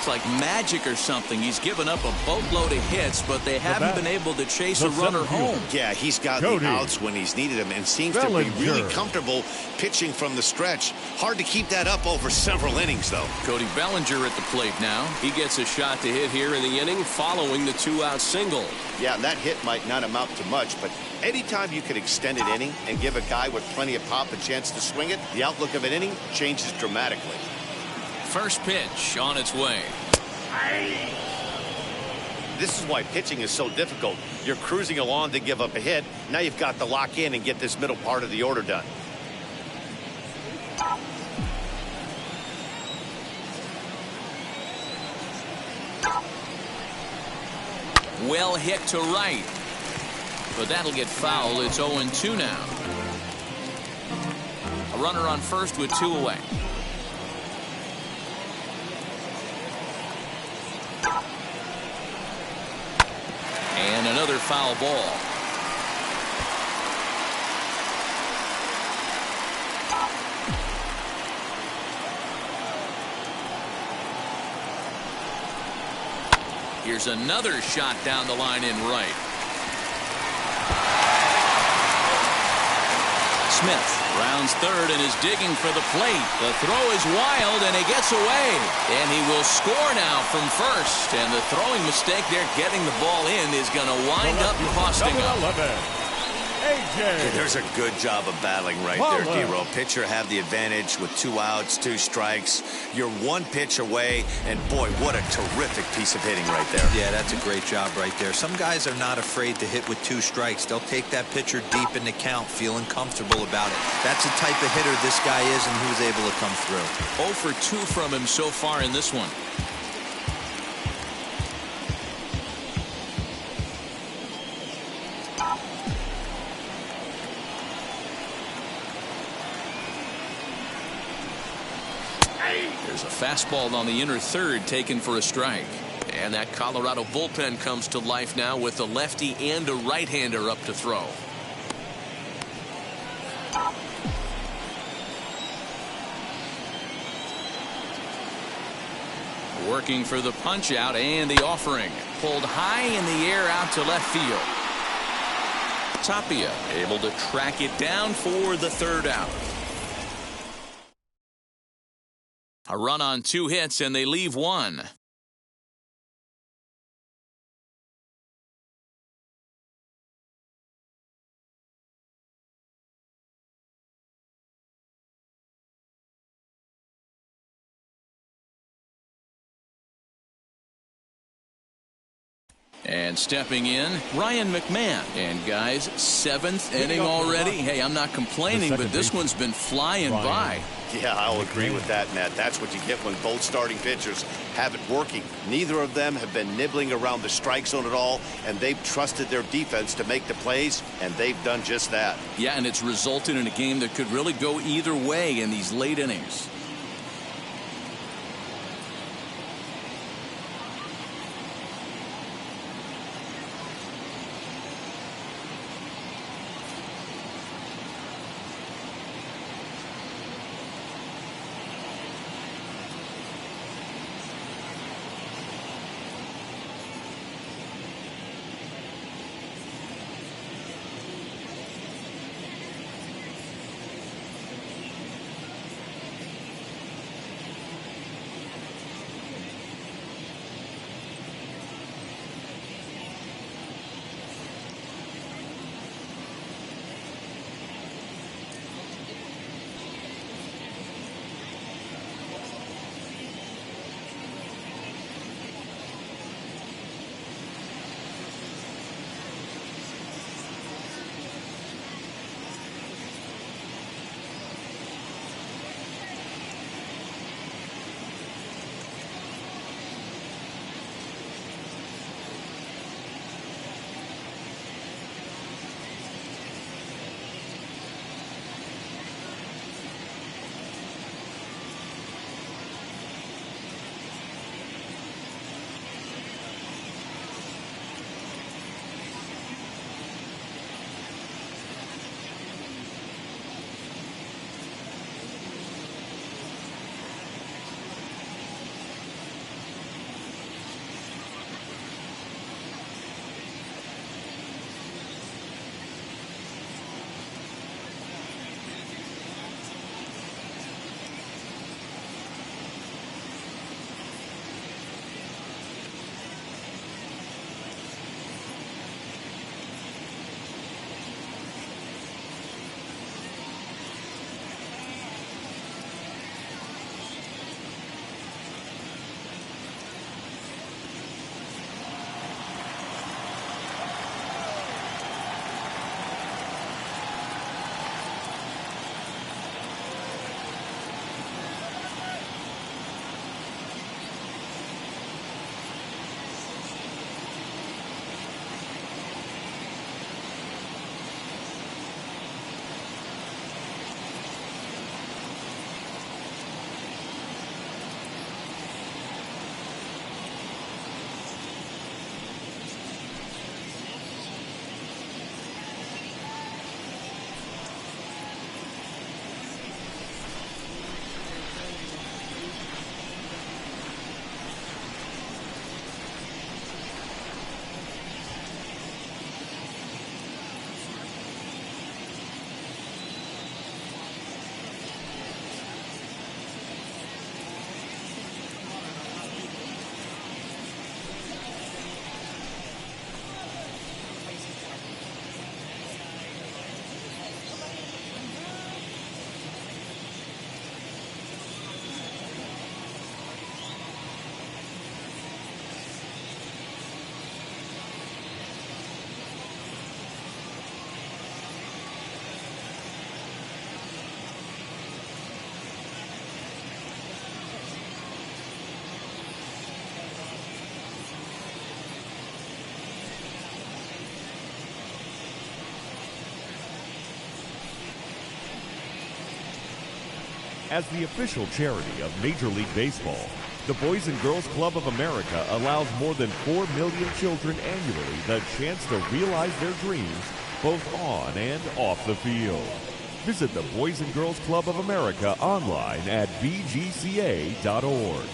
It's like magic or something. He's given up a boatload of hits, but they haven't been able to chase a runner home. Yeah, he's got the outs when he's needed them and seems to be really comfortable pitching from the stretch. Hard to keep that up over several innings, though. Cody Bellinger at the plate now. He gets a shot to hit here in the inning following the 2-out single. Yeah, that hit might not amount to much, but anytime you can extend an inning and give a guy with plenty of pop a chance to swing it, the outlook of an inning changes dramatically. First pitch on its way. This is why pitching is so difficult. You're cruising along to give up a hit. Now you've got to lock in and get this middle part of the order done. Well hit to right. But that'll get foul. It's 0-2 now. A runner on first with 2 away. And another foul ball. Here's another shot down the line in right. Smith rounds third and is digging for the plate. The throw is wild and he gets away. And he will score now from first. And the throwing mistake there getting the ball in is going to wind up costing him. There's a good job of battling right there, D-Roll. Pitcher have the advantage with 2 outs, 2 strikes. You're 1 pitch away, and boy, what a terrific piece of hitting right there. Yeah, that's a great job right there. Some guys are not afraid to hit with 2 strikes. They'll take that pitcher deep in the count, feeling comfortable about it. That's the type of hitter this guy is, and he was able to come through. 0 for 2 from him so far in this one. There's a fastball on the inner third taken for a strike. And that Colorado bullpen comes to life now with a lefty and a right-hander up to throw. Working for the punch out and the offering. Pulled high in the air out to left field. Tapia able to track it down for the 3rd out. A run on 2 hits and they leave 1. And stepping in, Ryan McMahon. And guys, 7th inning already. Hey, I'm not complaining, but this one's been flying by. Yeah, I'll agree with that, Matt. That's what you get when both starting pitchers have it working. Neither of them have been nibbling around the strike zone at all, and they've trusted their defense to make the plays, and they've done just that. Yeah, and it's resulted in a game that could really go either way in these late innings. As the official charity of Major League Baseball, the Boys and Girls Club of America allows more than 4 million children annually the chance to realize their dreams both on and off the field. Visit the Boys and Girls Club of America online at bgca.org.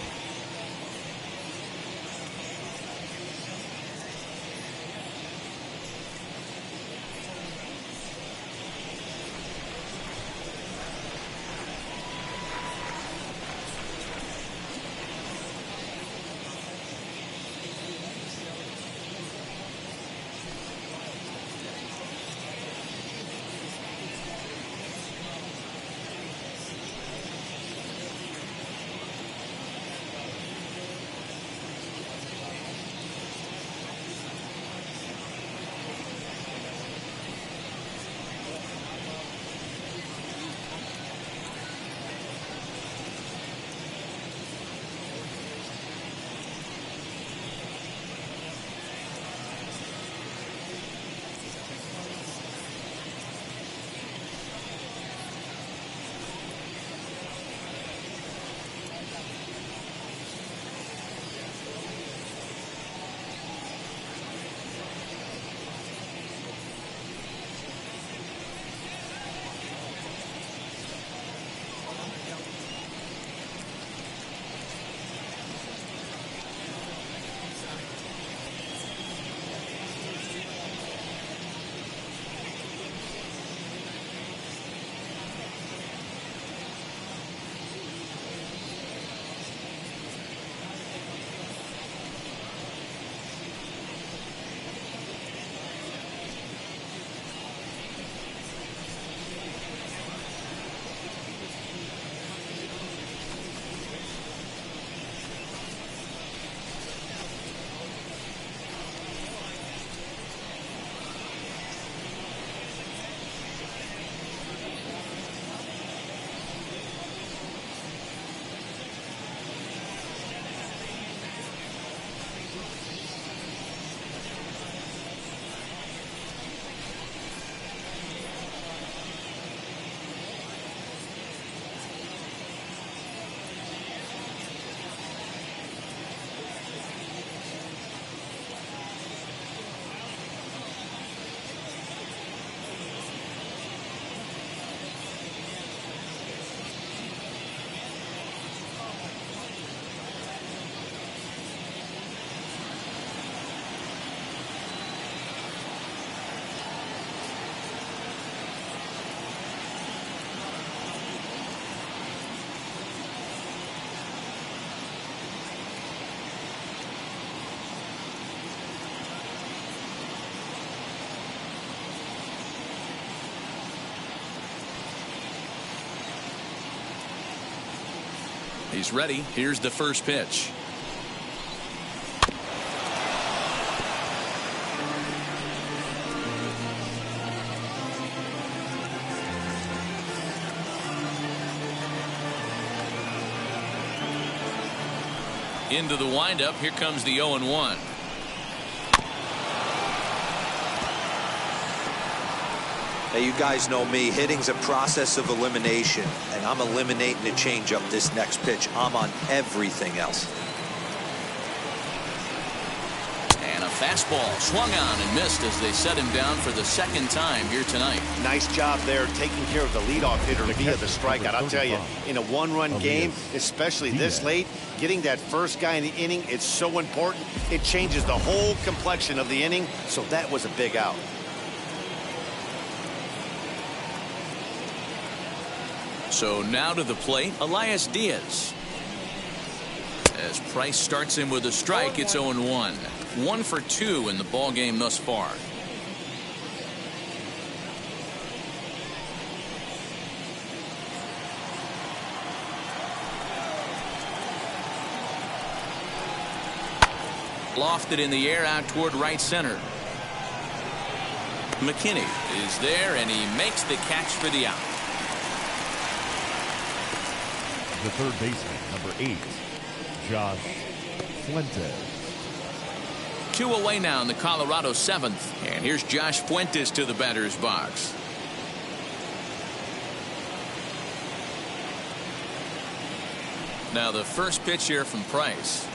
He's ready. Here's the first pitch. Into the windup. Here comes the 0-1. Now, you guys know me. Hitting's a process of elimination, and I'm eliminating the changeup this next pitch. I'm on everything else. And a fastball swung on and missed as they set him down for the second time here tonight. Nice job there taking care of the leadoff hitter via the strikeout. I'll tell you, in a one-run game, especially this late, getting that first guy in the inning, it's so important. It changes the whole complexion of the inning, so that was a big out. So now to the plate, Elias Diaz. As Price starts him with a strike, it's 0-1. 1 for 2 in the ball game thus far. Lofted in the air out toward right center. McKinney is there, and he makes the catch for the out. The third baseman, number 8, Josh Fuentes. 2 away now in the Colorado 7th. And here's Josh Fuentes to the batter's box. Now the first pitch here from Price.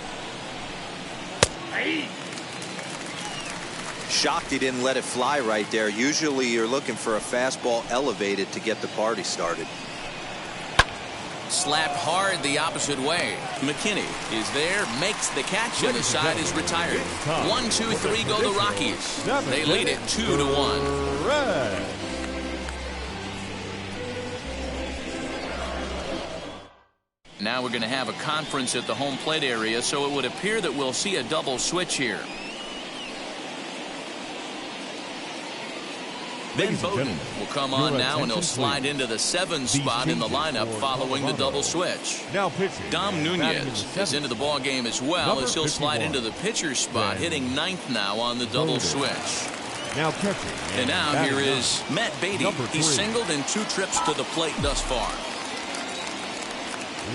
Shocked he didn't let it fly right there. Usually you're looking for a fastball elevated to get the party started. Slapped hard the opposite way. McKinney is there, makes the catch, and the side is retired. 1, 2, 3 go the Rockies. They lead it 2-1. Red. Now we're going to have a conference at the home plate area, so it would appear that we'll see a double switch here. Ben Bowden will come on now, and he'll slide into the 7 spot in the lineup following the double switch. Now pitching. Dom Nunez is into the ball game as well, as he'll slide into the pitcher's spot, hitting 9th now on the double switch. Now catching. And now here is Matt Beatty. He's singled in 2 trips to the plate thus far.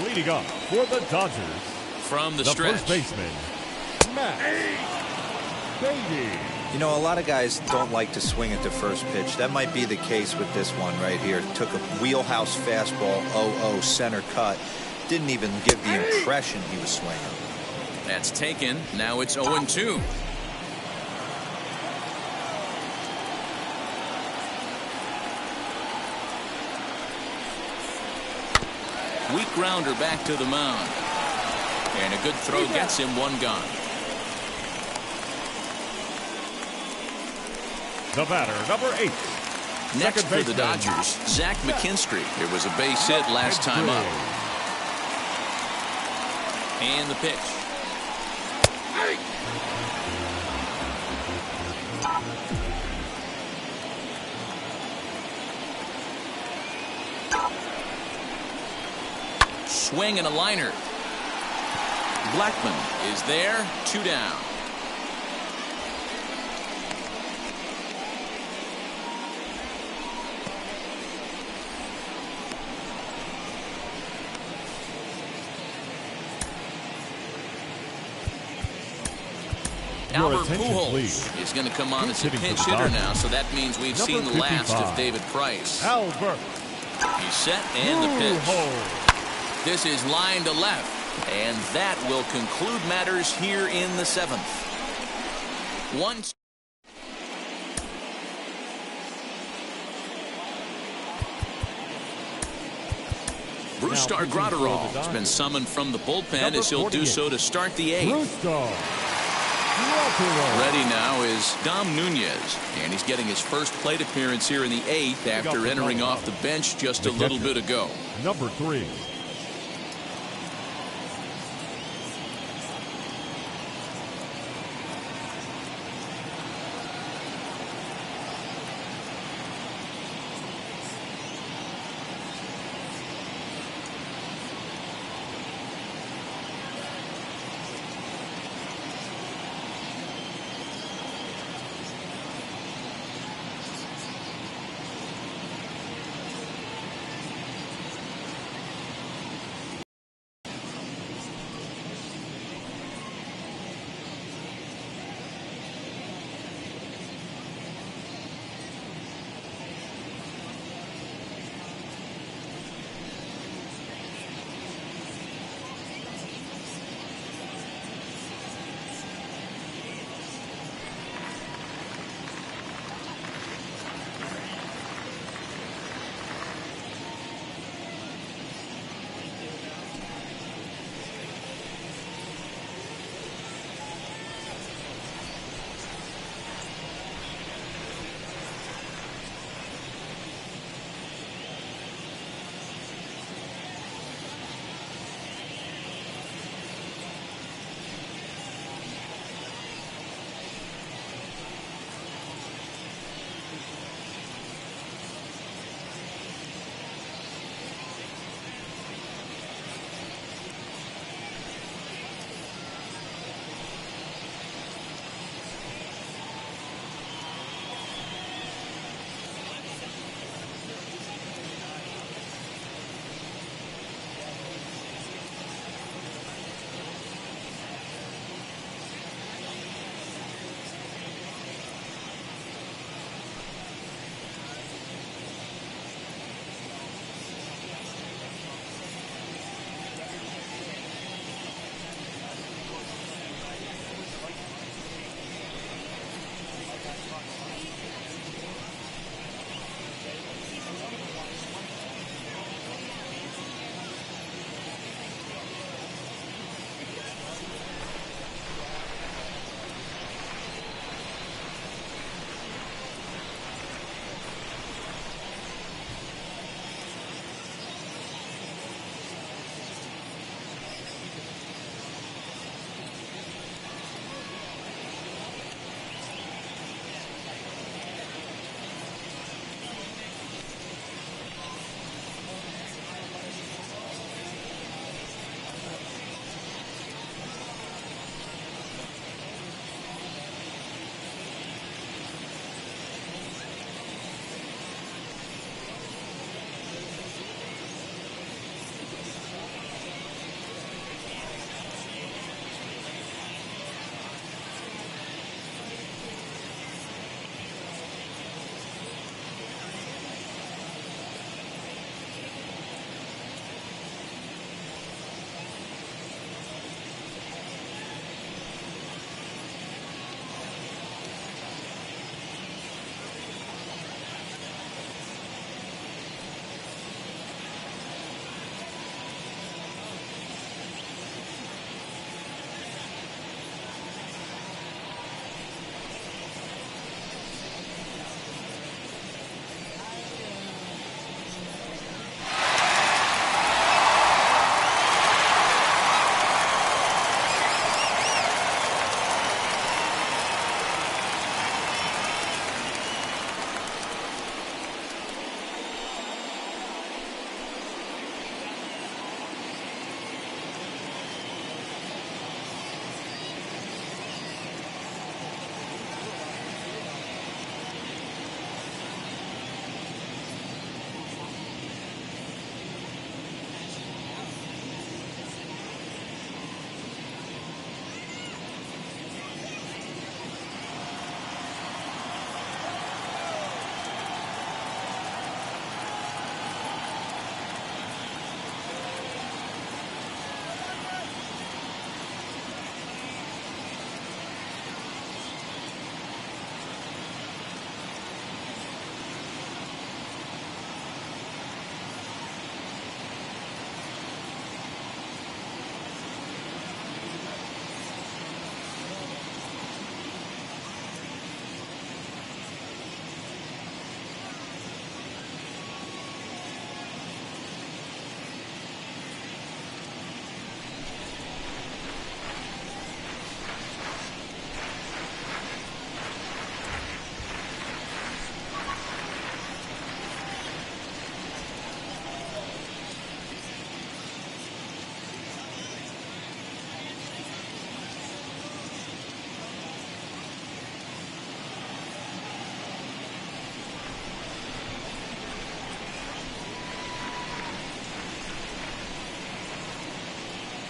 Leading up for the Dodgers. From the stretch. First baseman, Matt Beatty. You know, a lot of guys don't like to swing at the first pitch. That might be the case with this one right here. Took a wheelhouse fastball, 0-0 center cut. Didn't even give the impression he was swinging. That's taken. Now it's 0-2. Weak grounder back to the mound. And a good throw gets him 1 gone. The batter, number 8. Next for the Dodgers, Zach McKinstry. It was a base hit last time up. And the pitch. Swing and a liner. Blackman is there, 2 down. Albert Pujols is going to come on as a pinch hitter now, so that means we've seen the last of David Price. Albert. He's set, and the pitch. This is line to left, and that will conclude matters here in the 7th. Brusdar Graterol has been summoned from the bullpen, as he'll do so to start the 8th. Ready now is Dom Nunez, and he's getting his first plate appearance here in the 8th after entering off the bench just a little bit ago. Number 3.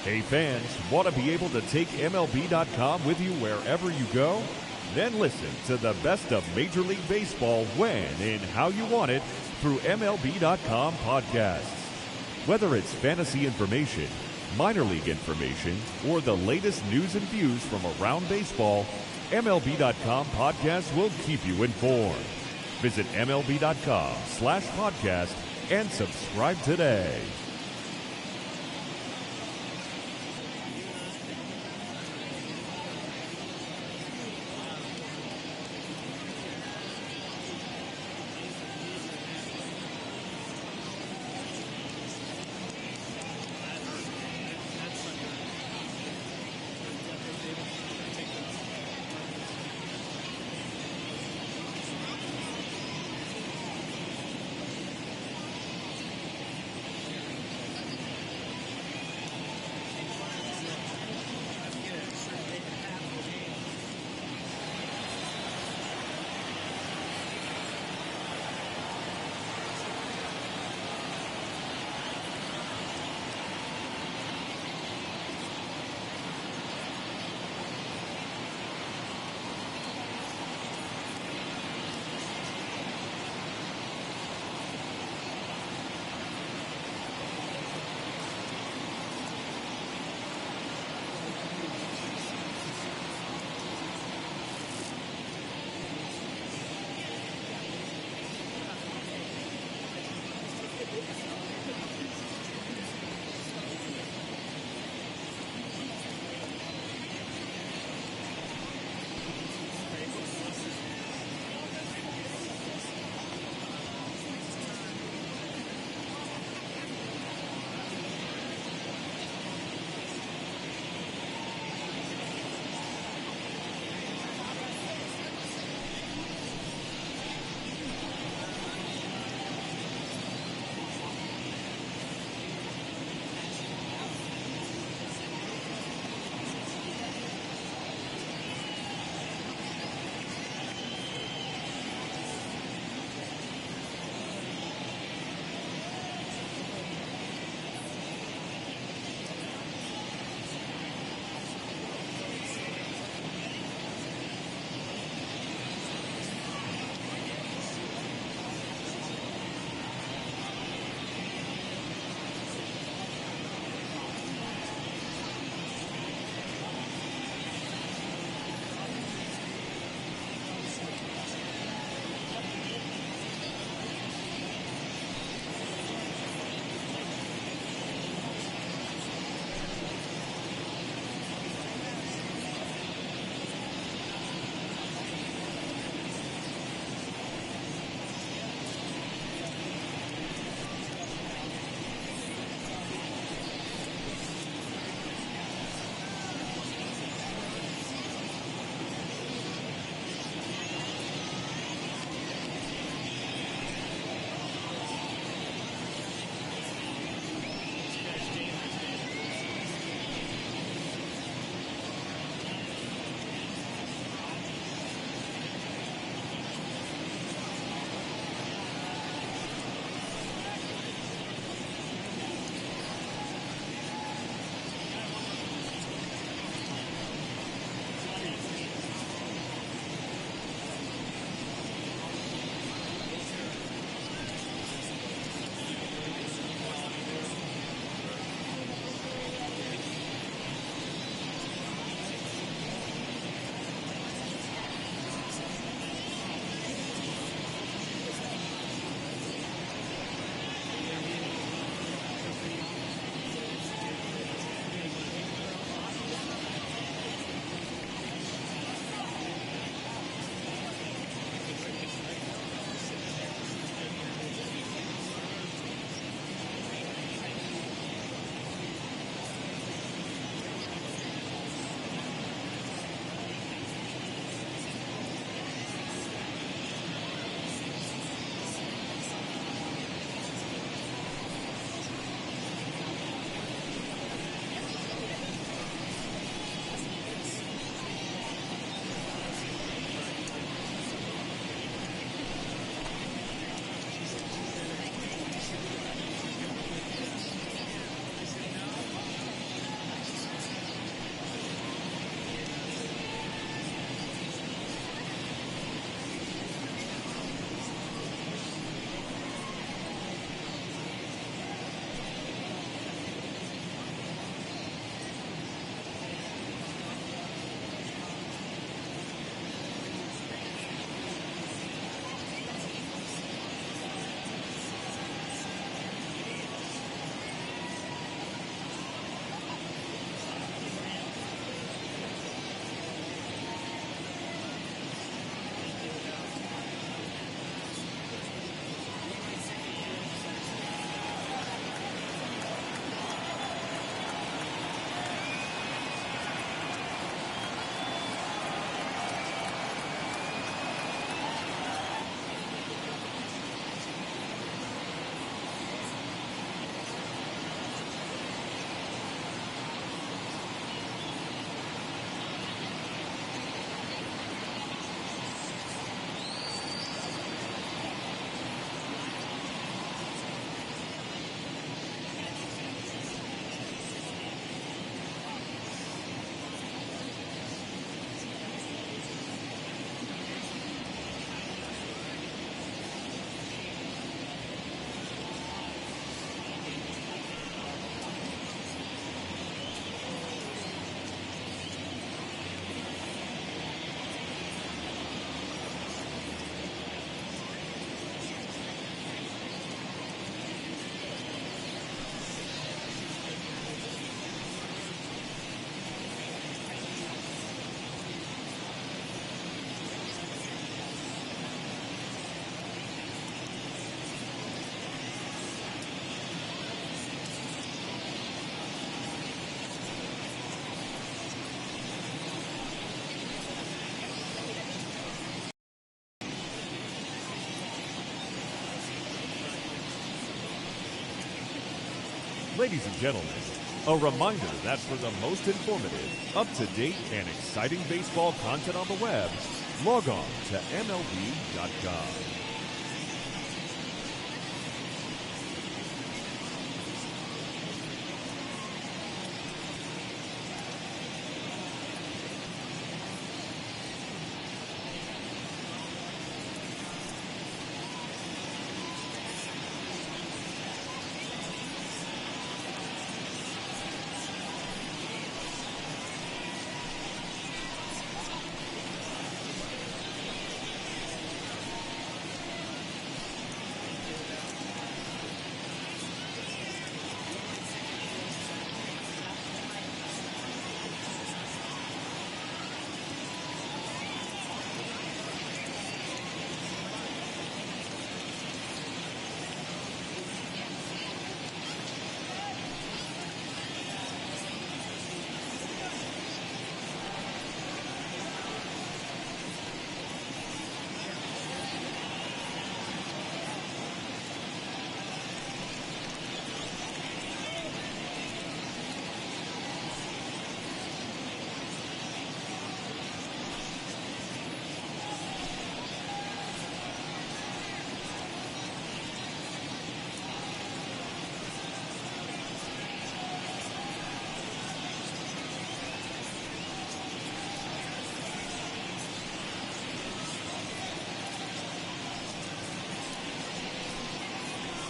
Hey fans, want to be able to take MLB.com with you wherever you go? Then listen to the best of Major League Baseball when and how you want it through MLB.com podcasts. Whether it's fantasy information, minor league information, or the latest news and views from around baseball, MLB.com podcasts will keep you informed. Visit MLB.com/podcast and subscribe today. Ladies and gentlemen, a reminder that for the most informative, up-to-date, and exciting baseball content on the web, log on to MLB.com.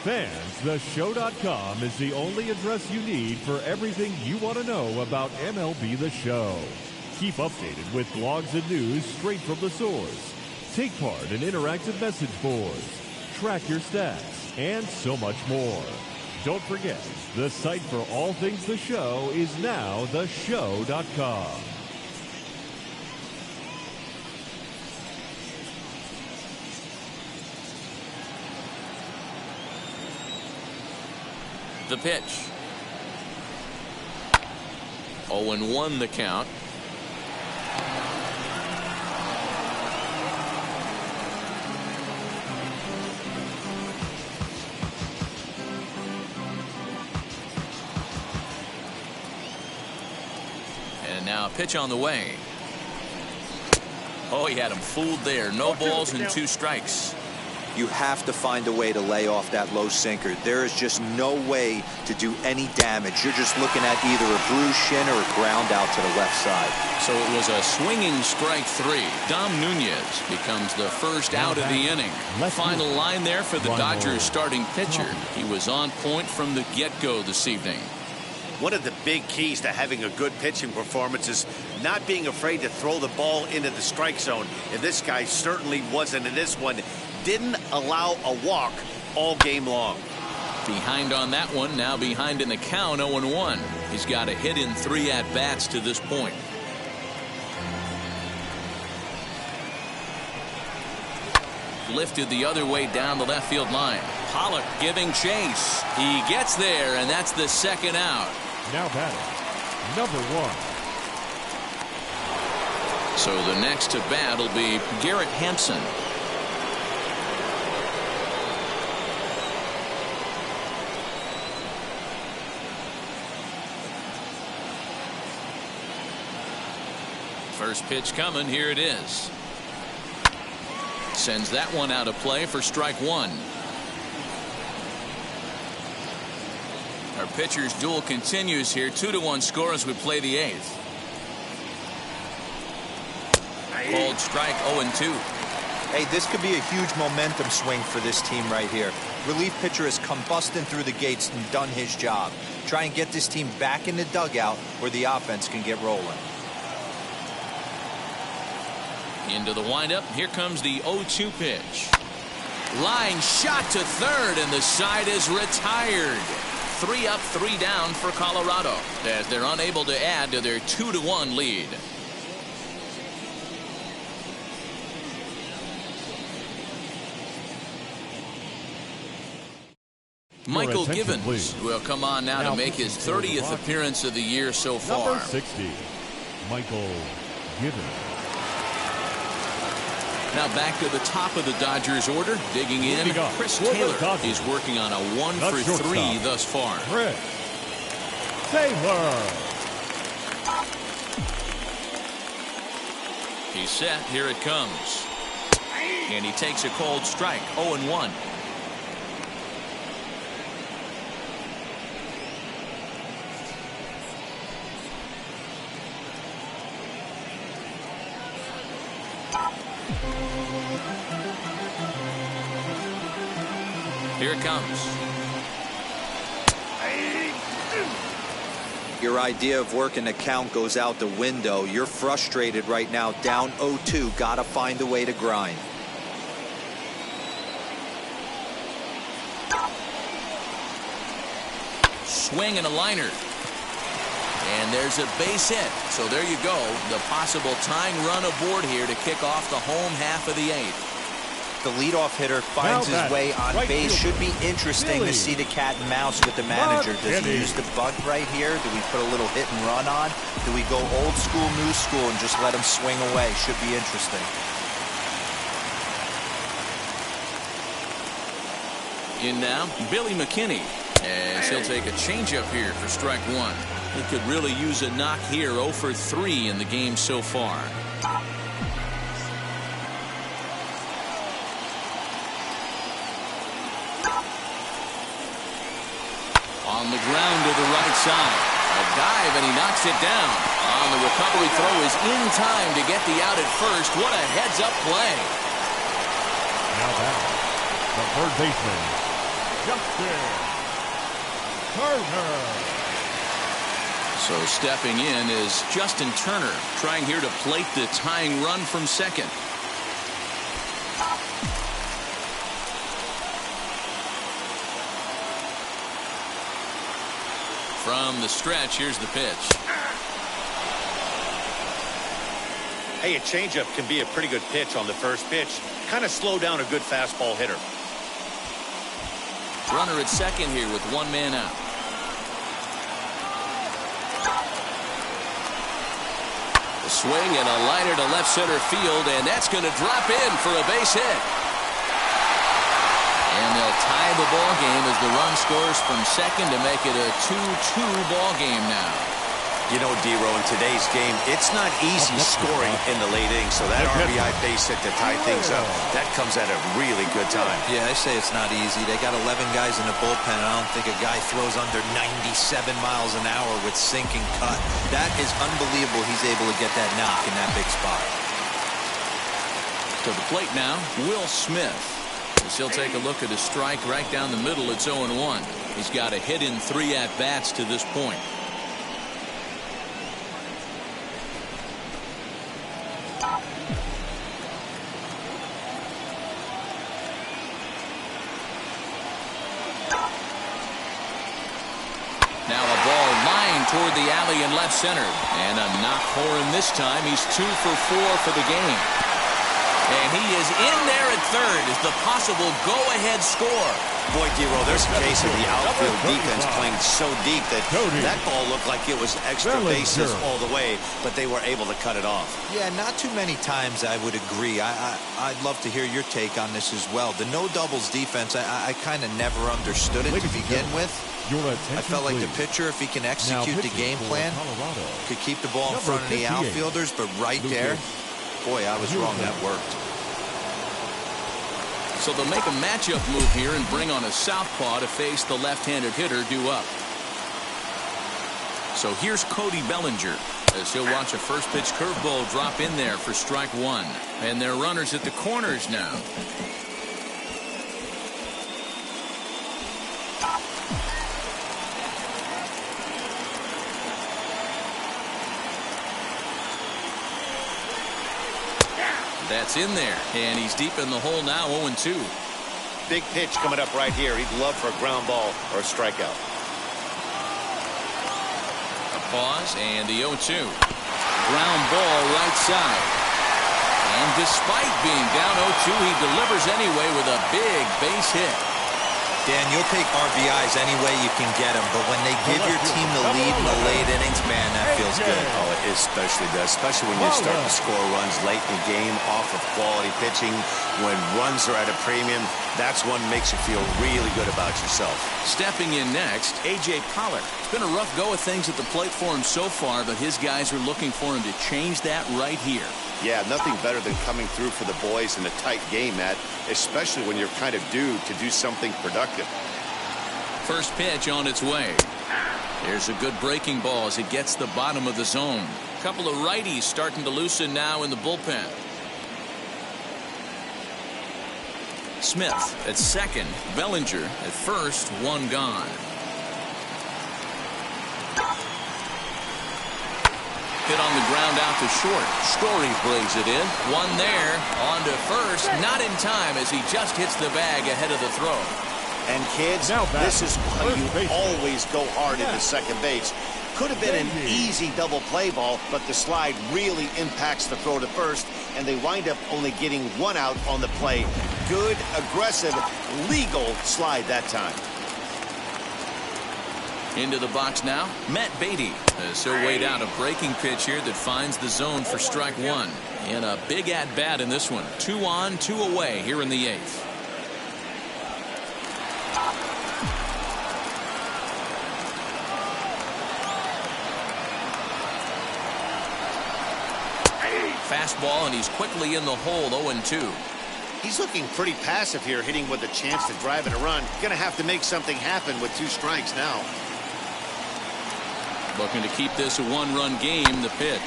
Fans, theshow.com is the only address you need for everything you want to know about MLB The Show. Keep updated with blogs and news straight from the source. Take part in interactive message boards. Track your stats, and so much more. Don't forget, the site for all things The Show is now theshow.com. The pitch. 0-1 the count. And now a pitch on the way. Oh, he had him fooled there. No balls and 2 strikes. You have to find a way to lay off that low sinker. There is just no way to do any damage. You're just looking at either a bruised shin or a ground out to the left side. So it was a swinging strike 3. Dom Nunez becomes the first out of the inning. Final line there for the Dodgers starting pitcher. He was on point from the get-go this evening. One of the big keys to having a good pitching performance is not being afraid to throw the ball into the strike zone. And this guy certainly wasn't in this one. Didn't allow a walk all game long. Behind on that one, now behind in the count, 0-1. He's got a hit in 3 at-bats to this point. Lifted the other way down the left field line. Pollock giving chase. He gets there, and that's the second out. Now batting, number 1. So the next to bat will be Garrett Hampson. First pitch coming. Here it is. Sends that one out of play for strike 1. Our pitcher's duel continues here. 2-1 score as we play the 8th. Called strike 0-2. Hey, this could be a huge momentum swing for this team right here. Relief pitcher has come busting through the gates and done his job. Try and get this team back in the dugout where the offense can get rolling. Into the windup. Here comes the 0-2 pitch. Line shot to third, and the side is retired. 3 up, 3 down for Colorado as they're unable to add to their 2-1 lead. Michael Givens please. Will come on now to make his 30th appearance of the year so far. Number 60, Michael Givens. Now back to the top of the Dodgers order. Digging in, Chris Taylor is working on a 1 for 3 thus far. Chris Taylor. He's set. Here it comes. And he takes a cold strike. 0-1. Here it comes. Your idea of working the count goes out the window. You're frustrated right now, down 0-2. Got to find a way to grind. Swing and a liner. And there's a base hit. So there you go. The possible tying run aboard here to kick off the home half of the 8th. The leadoff hitter finds his way on base. Should be interesting to see the cat and mouse with the manager. Does he use the bunt right here? Do we put a little hit and run on? Do we go old school, new school, and just let him swing away? Should be interesting. In now, Billy McKinney, as he'll take a changeup here for strike 1. He could really use a knock here. 0 for 3 in the game so far. On the ground to the right side. A dive, and he knocks it down. On the recovery throw is in time to get the out at first. What a heads-up play. Now back, the third baseman, Justin Turner. So stepping in is Justin Turner, trying here to plate the tying run from second. From the stretch, here's the pitch. Hey, a changeup can be a pretty good pitch on the first pitch. Kind of slow down a good fastball hitter. Runner at second here with one man out. A swing and a liner to left center field, and that's going to drop in for a base hit. And they'll tie the ball game as the run scores from second to make it a 2-2 ball game now. You know, D-Row, in today's game, it's not easy scoring in the late innings, so that RBI base hit to tie things up, that comes at a really good time. Yeah, I say it's not easy. They got 11 guys in the bullpen, and I don't think a guy throws under 97 miles an hour with sinking cut. That is unbelievable he's able to get that knock in that big spot. To the plate now, Will Smith. As he'll take a look at a strike right down the middle. It's 0-1. He's got a hit in 3 at-bats to this point. Now a ball lined toward the alley in left center. And a knock for him this time. He's 2 for 4 for the game. And he is in there at third as the possible go-ahead score. Boy, D-Row, there's a case of the outfield defense playing so deep that that ball looked like it was extra bases all the way, but they were able to cut it off. Yeah, not too many times I would agree. I'd love to hear your take on this as well. The no-doubles defense, I kind of never understood it to begin with. I felt like the pitcher, if he can execute the game plan, could keep the ball in front of the outfielders, but right there, boy, I was wrong. That worked. So they'll make a matchup move here and bring on a southpaw to face the left-handed hitter due up. So here's Cody Bellinger as he'll watch a first pitch curveball drop in there for strike 1. And their runners at the corners now. That's in there, and he's deep in the hole now, 0-2. Big pitch coming up right here. He'd love for a ground ball or a strikeout. A pause, and the 0-2. Ground ball right side. And despite being down 0-2, he delivers anyway with a big base hit. Dan, you'll take RBIs any way you can get them, but when they give your team the lead in the late innings, man, that feels good. Oh, it especially does, especially when you start to score runs late in the game off of quality pitching. When runs are at a premium, that's one makes you feel really good about yourself. Stepping in next, A.J. Pollard. It's been a rough go of things at the plate for him so far, but his guys are looking for him to change that right here. Yeah, nothing better than coming through for the boys in a tight game, Matt, especially when you're kind of due to do something productive. First pitch on its way. There's a good breaking ball as it gets the bottom of the zone. A couple of righties starting to loosen now in the bullpen. Smith at second, Bellinger at first, one gone. Hit on the ground out to short. Story brings it in. One there. On to first. Not in time as he just hits the bag ahead of the throw. And kids, this is why you always go hard into second base. Could have been an easy double play ball, but the slide really impacts the throw to first, and they wind up only getting one out on the play. Good, aggressive, legal slide that time. Into the box now, Matt Beatty. As he'll wait out a breaking pitch here that finds the zone for strike one. And a big at-bat in this one. 2 on, 2 away here in the 8th. Fastball, and he's quickly in the hole, 0-2. He's looking pretty passive here, hitting with a chance to drive in a run. Going to have to make something happen with 2 strikes now. Looking to keep this a 1-run game. The pitch.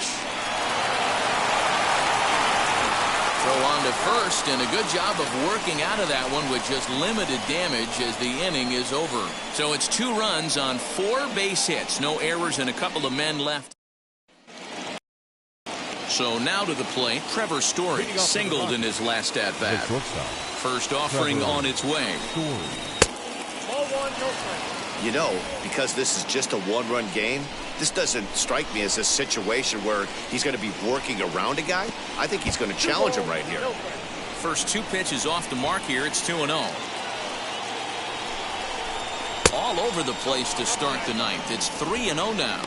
Throw on to first, and a good job of working out of that one with just limited damage as the inning is over. So it's 2 runs on 4 base hits. No errors and a couple of men left. So now to the plate, Trevor Story singled in his last at-bat. First offering on its way. You know, because this is just a 1-run game, this doesn't strike me as a situation where he's going to be working around a guy. I think he's going to challenge him right here. First 2 pitches off the mark here. It's 2-0. All over the place to start the 9th. It's 3-0 now.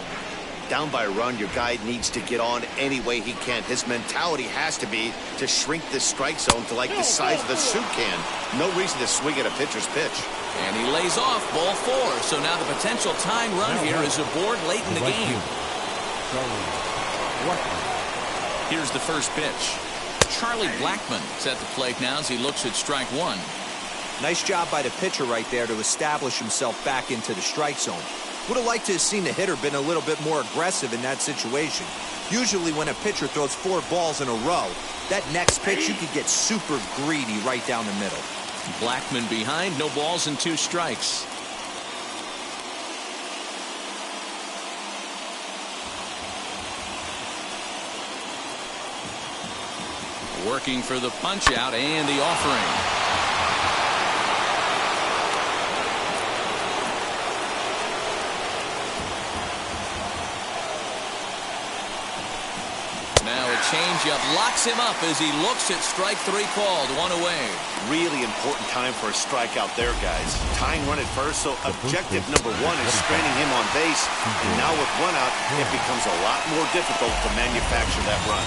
Down by a run, your guy needs to get on any way he can. His mentality has to be to shrink this strike zone to like the size of a soup can. No reason to swing at a pitcher's pitch. And he lays off ball 4. So now the potential tying run here is aboard late in the game. Here's the first pitch. Charlie Blackmon is at the plate now as he looks at strike 1. Nice job by the pitcher right there to establish himself back into the strike zone. Would have liked to have seen the hitter been a little bit more aggressive in that situation. Usually when a pitcher throws 4 balls in a row, that next pitch you could get super greedy right down the middle. Blackmon behind, no balls and 2 strikes. Working for the punch out and the offering. Changeup locks him up as he looks at strike 3 called. 1 away. Really important time for a strikeout there, guys. Tying run at first, so objective number 1 is stranding him on base. And now with 1 out, it becomes a lot more difficult to manufacture that run.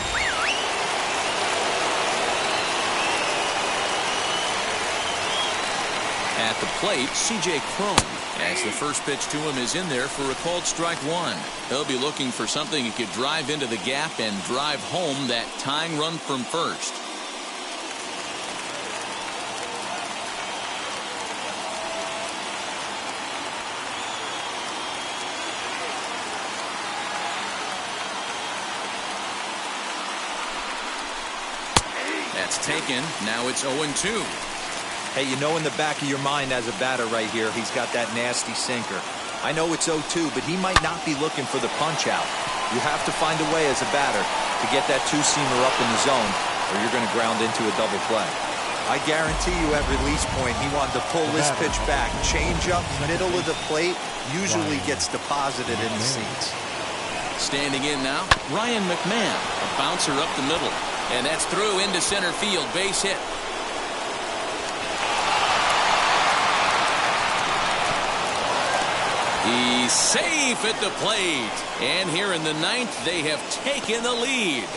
At the plate, C.J. Cron, as the first pitch to him is in there for a called strike 1. He'll be looking for something he could drive into the gap and drive home that tying run from first. That's taken. Now it's 0-2. Hey, you know in the back of your mind as a batter right here, he's got that nasty sinker. I know it's 0-2, but he might not be looking for the punch out. You have to find a way as a batter to get that 2-seamer up in the zone, or you're going to ground into a double play. I guarantee you at release point, he wanted to pull this pitch back. Change up, middle of the plate, usually gets deposited in the seats. Standing in now, Ryan McMahon, a bouncer up the middle. And that's through into center field, base hit. He's safe at the plate. And here in the ninth, they have taken the lead.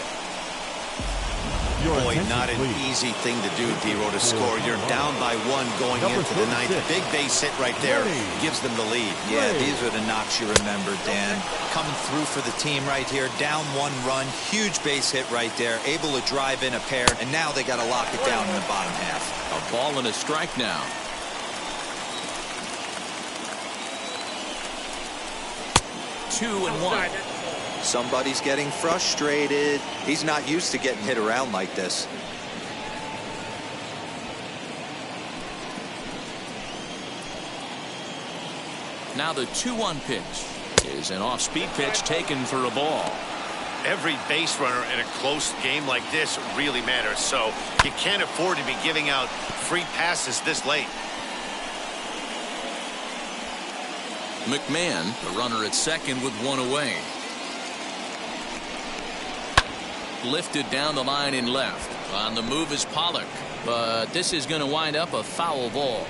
Boy, not an easy thing to do, D-Row, to score. You're down by one going into the ninth. Big base hit right there gives them the lead. Yeah, these are the knocks you remember, Dan. Coming through for the team right here. Down 1 run. Huge base hit right there. Able to drive in a pair. And now they got to lock it down in the bottom half. A ball and a strike now. 2-1. Somebody's getting frustrated. He's not used to getting hit around like this. Now the 2-1 pitch is an off-speed pitch taken for a ball. Every base runner in a close game like this really matters, so you can't afford to be giving out free passes this late. McMahon, the runner at second with 1 away. Lifted down the line in left. On the move is Pollock, but this is going to wind up a foul ball.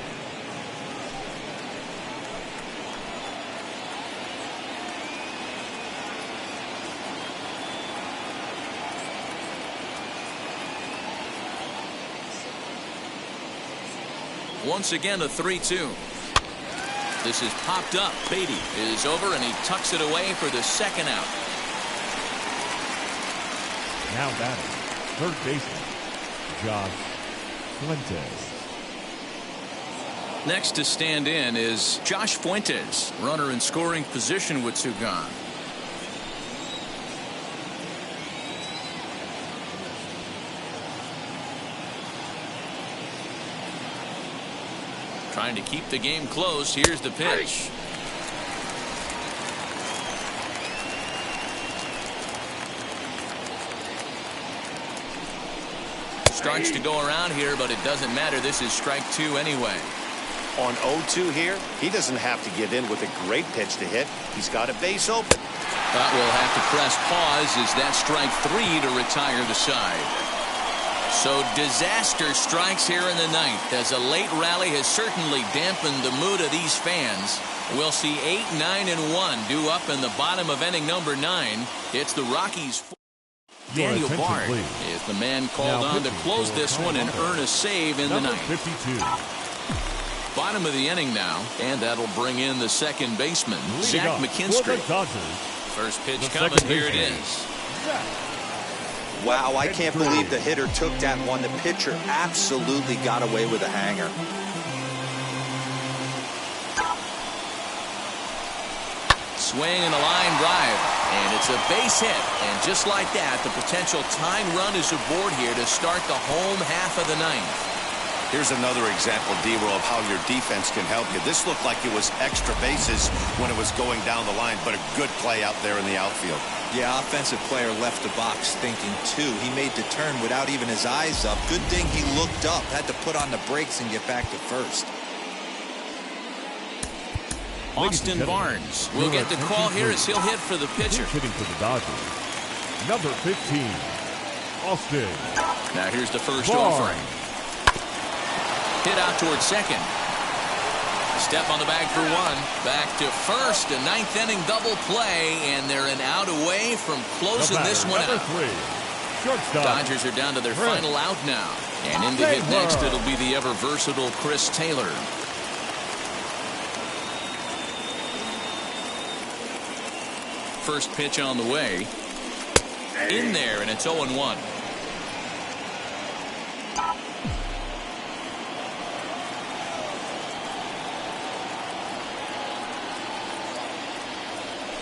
Once again, a 3-2. This is popped up. Beatty is over, and he tucks it away for the second out. Now batting, third baseman, Josh Fuentes. Next to stand in is Josh Fuentes, runner in scoring position with 2 gone. Trying to keep the game close. Here's the pitch. Starts to go around here, but it doesn't matter. This is strike 2 anyway. On 0-2 here, he doesn't have to give in with a great pitch to hit. He's got a base open. But we'll have to press pause as that strike 3 to retire the side. So disaster strikes here in the ninth, as a late rally has certainly dampened the mood of these fans. We'll see 8, 9, and 1 due up in the bottom of inning number 9. It's the Rockies. Daniel Bard is the man called on to close this one and earn a save in the ninth. 52. Bottom of the inning now, and that'll bring in the second baseman, Zach McKinstry. First pitch coming. Here it is. Wow, I can't believe the hitter took that one. The pitcher absolutely got away with a hanger. Swing and a line drive, and it's a base hit. And just like that, the potential tying run is aboard here to start the home half of the ninth. Here's another example, D-Row, of how your defense can help you. This looked like it was extra bases when it was going down the line, but a good play out there in the outfield. Yeah, offensive player left the box thinking, too. He made the turn without even his eyes up. Good thing he looked up, had to put on the brakes and get back to first. Austin Barnes will get the call here as he'll hit for the pitcher. Hitting for the Dodgers, number 15, Austin. Now here's the first Barnes. offering. Hit out towards second. Step on the bag for 1. Back to first. A ninth inning double play, and they're an out away from closing this one out. 3, shortstop. Dodgers are down to their final out now. And in to hit next, it'll be the ever versatile Chris Taylor. First pitch on the way. In there, and it's 0-1.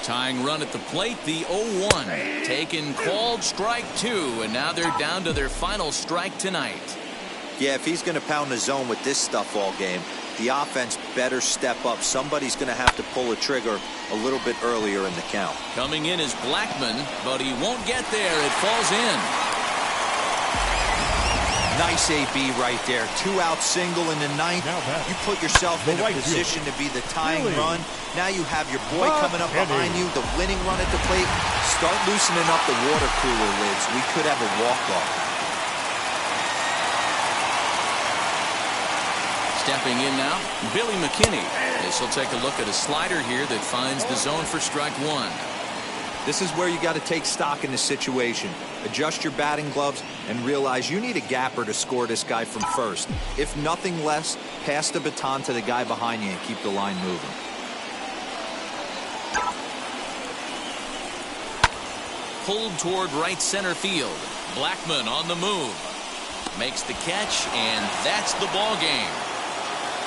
Tying run at the plate, the 0-1. Taken, called, strike 2, and now they're down to their final strike tonight. Yeah, if he's going to pound the zone with this stuff all game, the offense better step up. Somebody's going to have to pull a trigger a little bit earlier in the count. Coming in is Blackman, but he won't get there. It falls in. Nice AB right there. 2-out single in the ninth. You put yourself in a position to be the tying run. Now you have your boy coming up behind you, the winning run at the plate. Start loosening up the water cooler lids. We could have a walk-off. Stepping in now, Billy McKinney. This will take a look at a slider here that finds the zone for strike one. This is where you got to take stock in the situation. Adjust your batting gloves and realize you need a gapper to score this guy from first. If nothing less, pass the baton to the guy behind you and keep the line moving. Pulled toward right center field. Blackmon on the move. Makes the catch, and that's the ball game.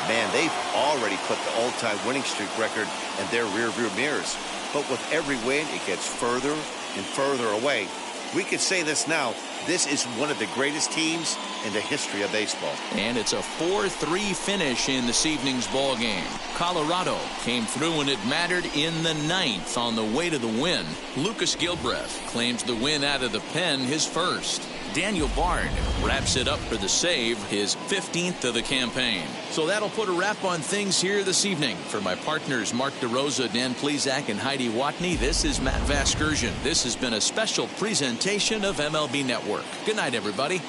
Man, they've already put the all-time winning streak record in their rearview mirrors. But with every win, it gets further and further away. We could say this now. This is one of the greatest teams in the history of baseball. And it's a 4-3 finish in this evening's ball game. Colorado came through when it mattered in the ninth on the way to the win. Lucas Gilbreth claims the win out of the pen, his first. Daniel Bard wraps it up for the save, his 15th of the campaign. So that'll put a wrap on things here this evening. For my partners Mark DeRosa, Dan Plesac, and Heidi Watney, this is Matt Vasgersian. This has been a special presentation of MLB Network. Good night, everybody.